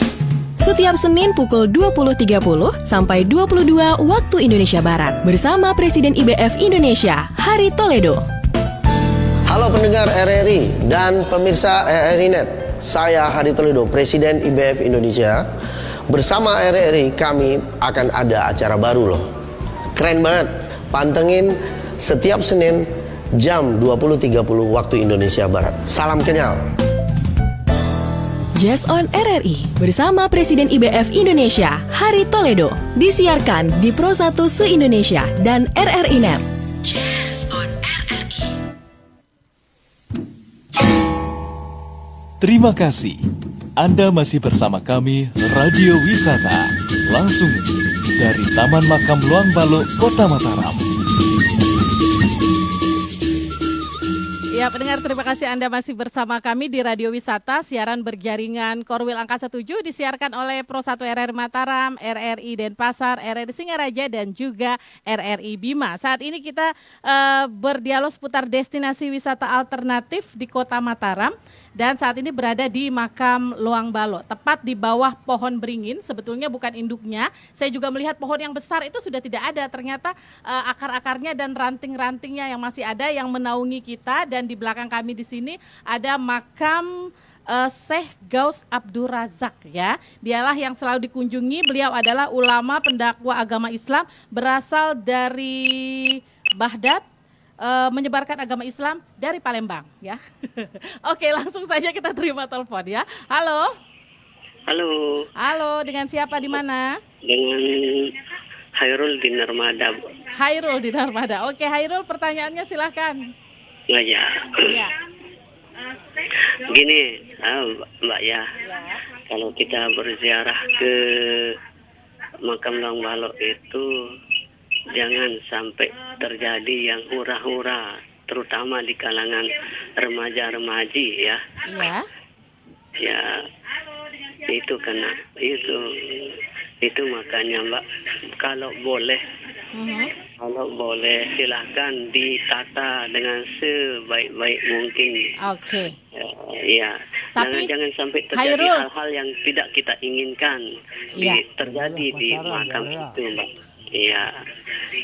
Setiap Senin pukul 20.30 sampai 22 waktu Indonesia Barat. Bersama Presiden IBF Indonesia, Hari Toledo. Halo pendengar RRI dan pemirsa RRI Net. Saya Hari Toledo, Presiden IBF Indonesia. Bersama RRI kami akan ada acara baru loh. Keren banget. Pantengin setiap Senin jam 20.30 waktu Indonesia Barat. Salam kenyal. Jazz on RRI bersama Presiden IBF Indonesia, Hari Toledo. Disiarkan di Pro 1 se-Indonesia dan RRI Net. Jazz on RRI. Terima kasih. Anda masih bersama kami Radio Wisata langsung dari Taman Makam Luang Balok, Kota Mataram. Ya, pendengar, terima kasih Anda masih bersama kami di Radio Wisata, siaran berjaringan Korwil Angkasa 7 disiarkan oleh Pro 1 RRI Mataram, RRI Denpasar, RRI Singaraja, dan juga RRI Bima. Saat ini kita berdialog seputar destinasi wisata alternatif di Kota Mataram. Dan saat ini berada di Makam Luang Balok, tepat di bawah pohon beringin, sebetulnya bukan induknya. Saya juga melihat pohon yang besar itu sudah tidak ada, ternyata akar-akarnya dan ranting-rantingnya yang masih ada yang menaungi kita. Dan di belakang kami di sini ada makam Syekh Gaus Abdur Razak, ya. Dialah yang selalu dikunjungi. Beliau adalah ulama pendakwa agama Islam, berasal dari Baghdad, menyebarkan agama Islam dari Palembang, ya. Oke, langsung saja kita terima telepon, ya. Halo. Halo. Halo, dengan siapa di mana? Dengan Hairul di Narmada. Hairul di Narmada. Oke, Hairul, pertanyaannya silahkan. Mbak ya. Iya. Gini, Mbak ya. Kalau kita berziarah ke Makam Luang Balok itu jangan sampai terjadi yang hura-hura, terutama di kalangan remaja-remaji, ya. Iya. Ya, itu karena itu makanya Mbak, kalau boleh silahkan ditata dengan sebaik-baik mungkin. Oke. Ya, Tapi jangan sampai terjadi Hairul, hal-hal yang tidak kita inginkan terjadi di makam itu, Mbak. Iya,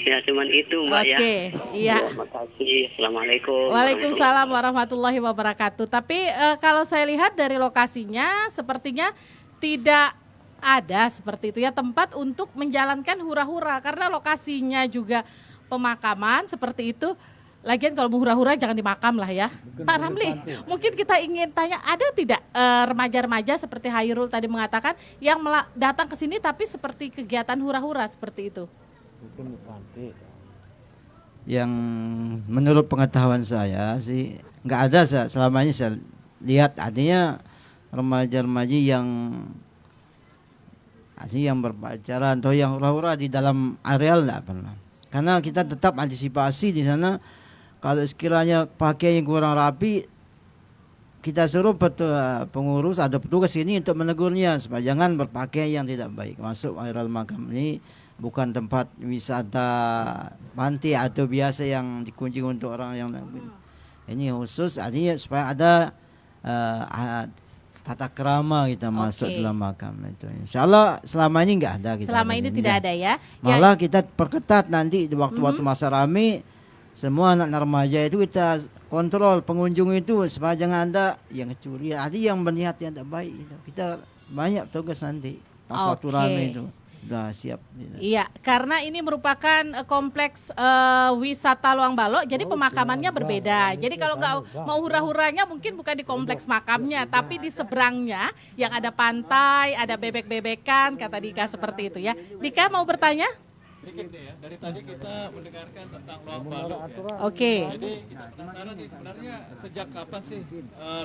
ya cuman itu Mbak, ya. Oke, iya. Terima kasih. Assalamualaikum. Waalaikumsalam warahmatullahi wabarakatuh. Tapi kalau saya lihat dari lokasinya sepertinya tidak ada seperti itu, ya, tempat untuk menjalankan hura-hura, karena lokasinya juga pemakaman seperti itu. Lagian kalau mau hura-hura jangan di makam lah, ya. Pak Ramli, mungkin kita ingin tanya, ada tidak remaja-remaja seperti Hairul tadi mengatakan yang datang ke sini tapi seperti kegiatan hura-hura seperti itu? Yang menurut pengetahuan saya sih nggak ada, selama ini saya lihat adanya remaja-remaja yang berpacaran atau yang hura-hura di dalam areal, nggak pernah. Karena kita tetap antisipasi di sana. Kalau sekiranya pakaian yang kurang rapi, kita suruh pengurus, ada petugas ini untuk menegurnya supaya jangan berpakaian yang tidak baik. Masuk areal makam ini bukan tempat wisata pantai atau biasa yang dikunjungi untuk orang yang ini khusus, artinya supaya ada tata krama kita masuk dalam makam itu. Insyaallah selama ini nggak ada. Selama ini tidak ada, ya. Malah kita perketat nanti di waktu-waktu masa rame, semua anak remaja itu kita kontrol pengunjung itu supaya jangan ada yang kecuri, ada yang berniat yang tidak baik. Kita banyak tugas nanti pas waktu rame itu. Sudah siap. Iya, karena ini merupakan kompleks wisata Luang Balok, jadi pemakamannya berbeda. Jadi kalau nggak mau hura-huranya mungkin bukan di kompleks makamnya, tapi di seberangnya yang ada pantai, ada bebek-bebekan, kata Dika seperti itu, ya. Dika mau bertanya? Dari tadi kita mendengarkan tentang Luang Balok, ya. Oke. Jadi kita penasaran nih, sebenarnya sejak kapan sih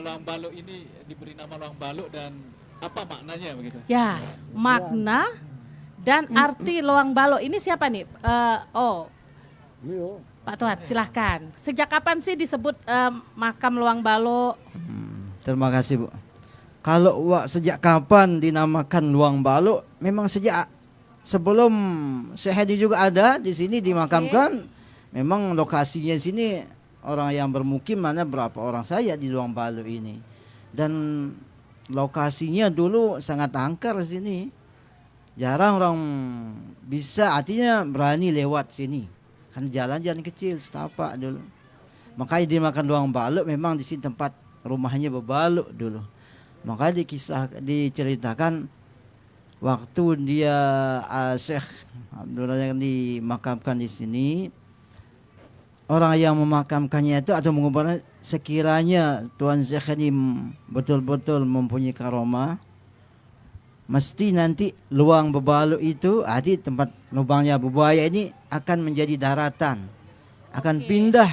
Luang Balok ini diberi nama Luang Balok dan apa maknanya begitu? Ya, makna dan arti Luang Balok ini siapa nih? Pak Tuan, silahkan. Sejak kapan sih disebut makam Luang Balok? Terima kasih, Bu. Kalau sejak kapan dinamakan Luang Balok, memang sejak sebelum Syekh Hadi juga ada di sini dimakamkan. Memang lokasinya sini orang yang bermukim, mana berapa orang saya di Luang Balok ini. Dan lokasinya dulu sangat angker sini. Jarang orang bisa, artinya berani lewat sini. Kan jalan-jalan kecil, setapak dulu. Makanya dimakan Luang Balok, memang di sini tempat rumahnya berbalok dulu. Makanya diceritakan waktu dia Syekh Abdul Razak dimakamkan di sini, orang yang memakamkannya itu atau menguburnya, sekiranya Tuan Syekh ini betul-betul mempunyai karomah, mesti nanti luang berbalok itu, di tempat lubangnya buaya ini akan menjadi daratan, akan pindah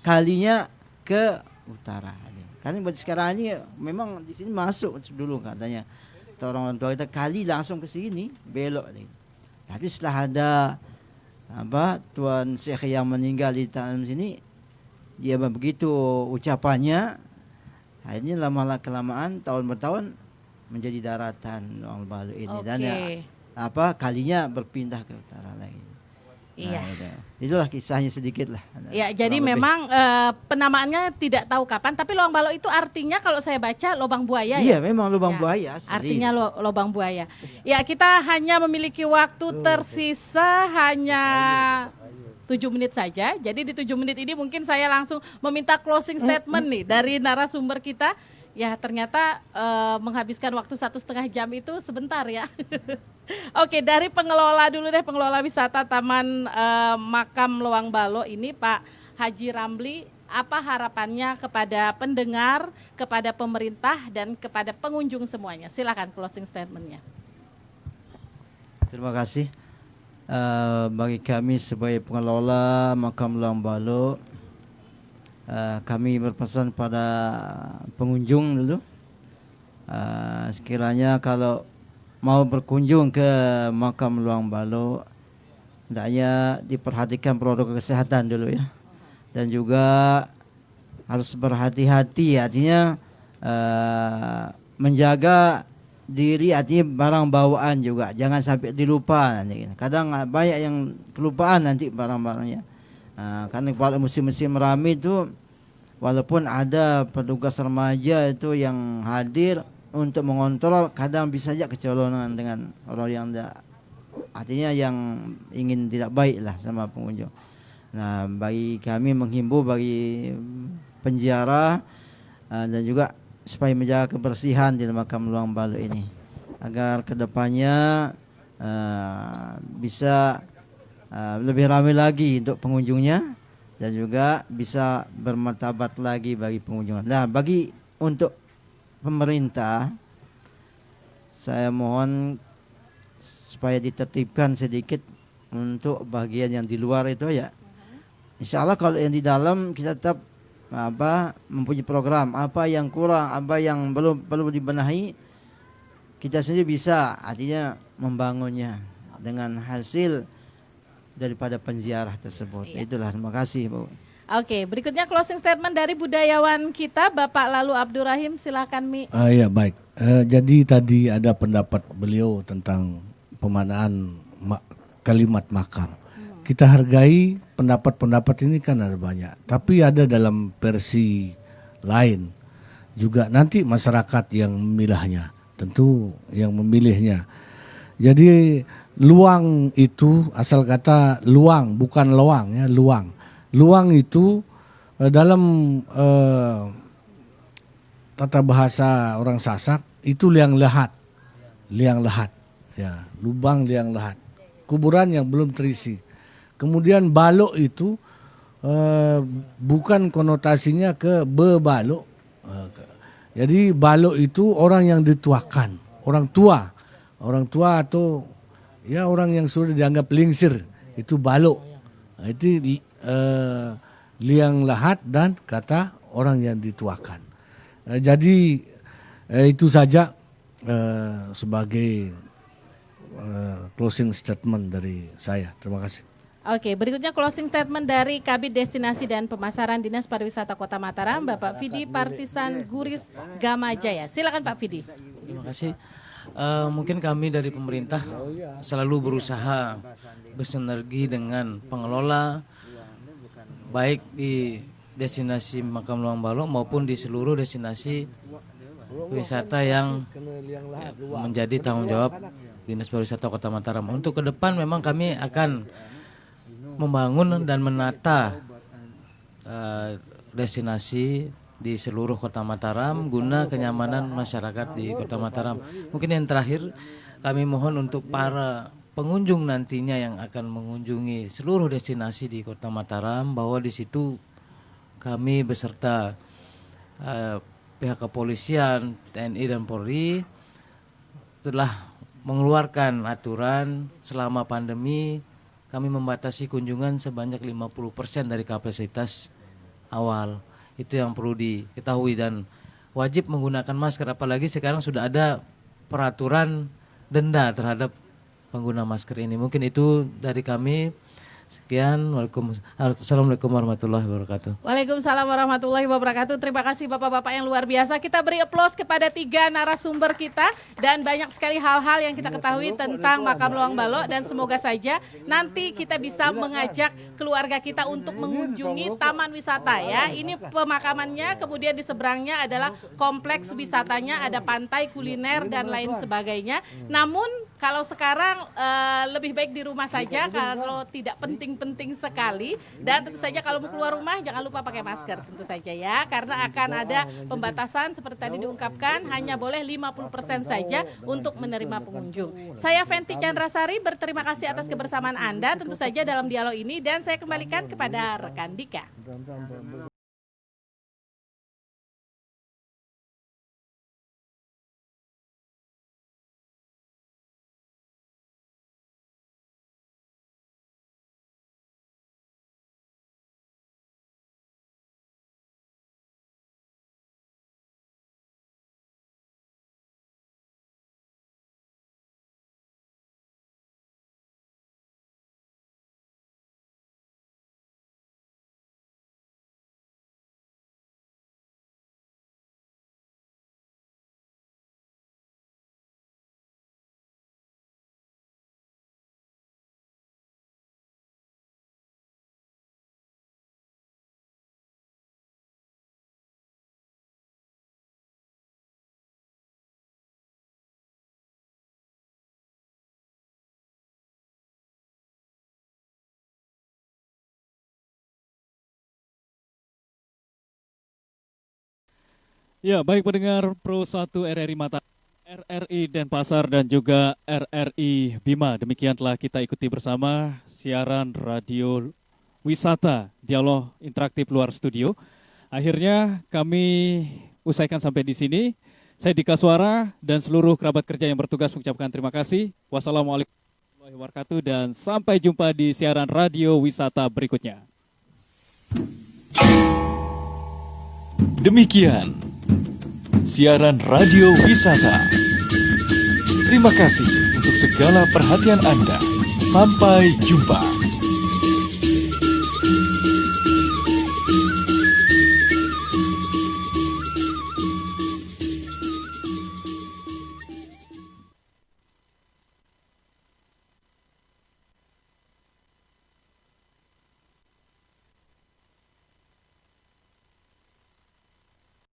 kalinya ke utara. Karena buat sekarang ini memang di sini masuk dulu katanya. Orang tua kita kali langsung ke sini belok nih. Tapi setelah ada Tuan Syekh yang meninggal di dalam sini, dia begitu ucapannya, akhirnya lama kelamaan tahun bertahun menjadi daratan Luang Balu ini. Dan kalinya berpindah ke utara lagi. Iya. Itulah kisahnya sedikit lah. Ya, jadi memang penamaannya tidak tahu kapan, tapi Luang Balu itu artinya kalau saya baca lubang buaya. Iya, memang lubang buaya. Artinya lubang buaya. Ya, kita hanya memiliki waktu tersisa hanya 7 menit saja. Jadi di 7 menit ini mungkin saya langsung meminta closing statement nih dari narasumber kita. Ya, ternyata menghabiskan waktu 1,5 jam itu sebentar ya. Oke, dari pengelola dulu deh, pengelola wisata Taman Makam Luang Balu ini Pak Haji Ramli, apa harapannya kepada pendengar, kepada pemerintah, dan kepada pengunjung semuanya? Silakan closing statementnya. Terima kasih. Bagi kami sebagai pengelola Makam Luang Balu, kami berpesan pada pengunjung dulu, sekiranya kalau mau berkunjung ke Makam Luang Balu, hendaknya diperhatikan protokol kesehatan dulu ya, dan juga harus berhati-hati, artinya menjaga diri, artinya barang bawaan juga jangan sampai dilupa nanti. Kadang banyak yang kelupaan nanti barang-barangnya. Karena pada musim-musim ramai itu, walaupun ada petugas remaja itu yang hadir untuk mengontrol, kadang bisa saja kecolongan dengan orang yang artinya yang ingin tidak baik lah sama pengunjung. Nah, bagi kami menghimbau bagi penjara dan juga supaya menjaga kebersihan di Makam Luang Balu ini, agar kedepannya bisa lebih ramai lagi untuk pengunjungnya dan juga bisa bermartabat lagi bagi pengunjung. Nah, bagi untuk pemerintah, saya mohon supaya ditertibkan sedikit untuk bagian yang di luar itu ya. Insya Allah kalau yang di dalam kita tetap mempunyai program, apa yang kurang, apa yang belum perlu dibenahi, kita sendiri bisa artinya membangunnya dengan hasil daripada penziarah tersebut. Iya. Itulah, terima kasih Bu. Oke, berikutnya closing statement dari budayawan kita, Bapak Lalu Abdurrahim, silakan Mi. Ya baik, jadi tadi ada pendapat beliau tentang pemaknaan kalimat makam. Kita hargai pendapat-pendapat ini kan ada banyak, tapi ada dalam versi lain juga nanti masyarakat yang memilihnya, tentu yang memilihnya. Jadi luang itu asal kata luang, bukan loang ya, luang. Luang itu dalam tata bahasa orang Sasak itu liang lahat ya, lubang liang lahat, kuburan yang belum terisi. Kemudian balok itu bukan konotasinya ke bebalok, jadi balok itu orang yang dituakan, orang tua atau ya orang yang sudah dianggap lingsir, itu balok. Itu liang lahat dan kata orang yang dituakan. Jadi itu saja sebagai closing statement dari saya. Terima kasih. Oke, berikutnya closing statement dari Kabid Destinasi dan Pemasaran Dinas Pariwisata Kota Mataram, Bapak Fidi Partisan Guris Gamajaya. Silakan Pak Fidi. Terima kasih. Mungkin kami dari pemerintah selalu berusaha bersinergi dengan pengelola, baik di destinasi Makam Luang Balu maupun di seluruh destinasi wisata yang menjadi tanggung jawab Dinas Pariwisata Kota Mataram. Untuk ke depan memang kami akan membangun dan menata destinasi di seluruh Kota Mataram guna kenyamanan masyarakat di Kota Mataram. Mungkin yang terakhir kami mohon untuk para pengunjung nantinya yang akan mengunjungi seluruh destinasi di Kota Mataram, bahwa di situ kami beserta pihak kepolisian, TNI dan Polri telah mengeluarkan aturan selama pandemi kami membatasi kunjungan sebanyak 50% dari kapasitas awal. Itu yang perlu diketahui dan wajib menggunakan masker, apalagi sekarang sudah ada peraturan denda terhadap pengguna masker ini. Mungkin itu dari kami. Sekian, Assalamualaikum warahmatullahi wabarakatuh. Waalaikumsalam warahmatullahi wabarakatuh. Terima kasih Bapak-Bapak yang luar biasa. Kita beri aplaus kepada 3 narasumber kita dan banyak sekali hal-hal yang kita ketahui tentang Makam Lawang Balo, dan semoga saja nanti kita bisa mengajak keluarga kita untuk mengunjungi taman wisata ya. Ini pemakamannya, kemudian di seberangnya adalah kompleks wisatanya, ada pantai, kuliner dan lain sebagainya. Namun kalau sekarang lebih baik di rumah saja kalau tidak penting-penting sekali, dan tentu saja kalau mau keluar rumah jangan lupa pakai masker tentu saja ya, karena akan ada pembatasan seperti tadi diungkapkan, hanya boleh 50% saja untuk menerima pengunjung. Saya Fenty Chandrasari berterima kasih atas kebersamaan Anda tentu saja dalam dialog ini, dan saya kembalikan kepada rekan Dika. Ya, baik pendengar Pro 1 RRI Mataram, RRI Denpasar dan juga RRI Bima. Demikian telah kita ikuti bersama siaran radio wisata Dialog Interaktif Luar Studio. Akhirnya kami usaikan sampai di sini. Saya Dika Suara dan seluruh kerabat kerja yang bertugas mengucapkan terima kasih. Wassalamualaikum warahmatullahi wabarakatuh dan sampai jumpa di siaran radio wisata berikutnya. Demikian siaran radio wisata. Terima kasih untuk segala perhatian Anda. Sampai jumpa.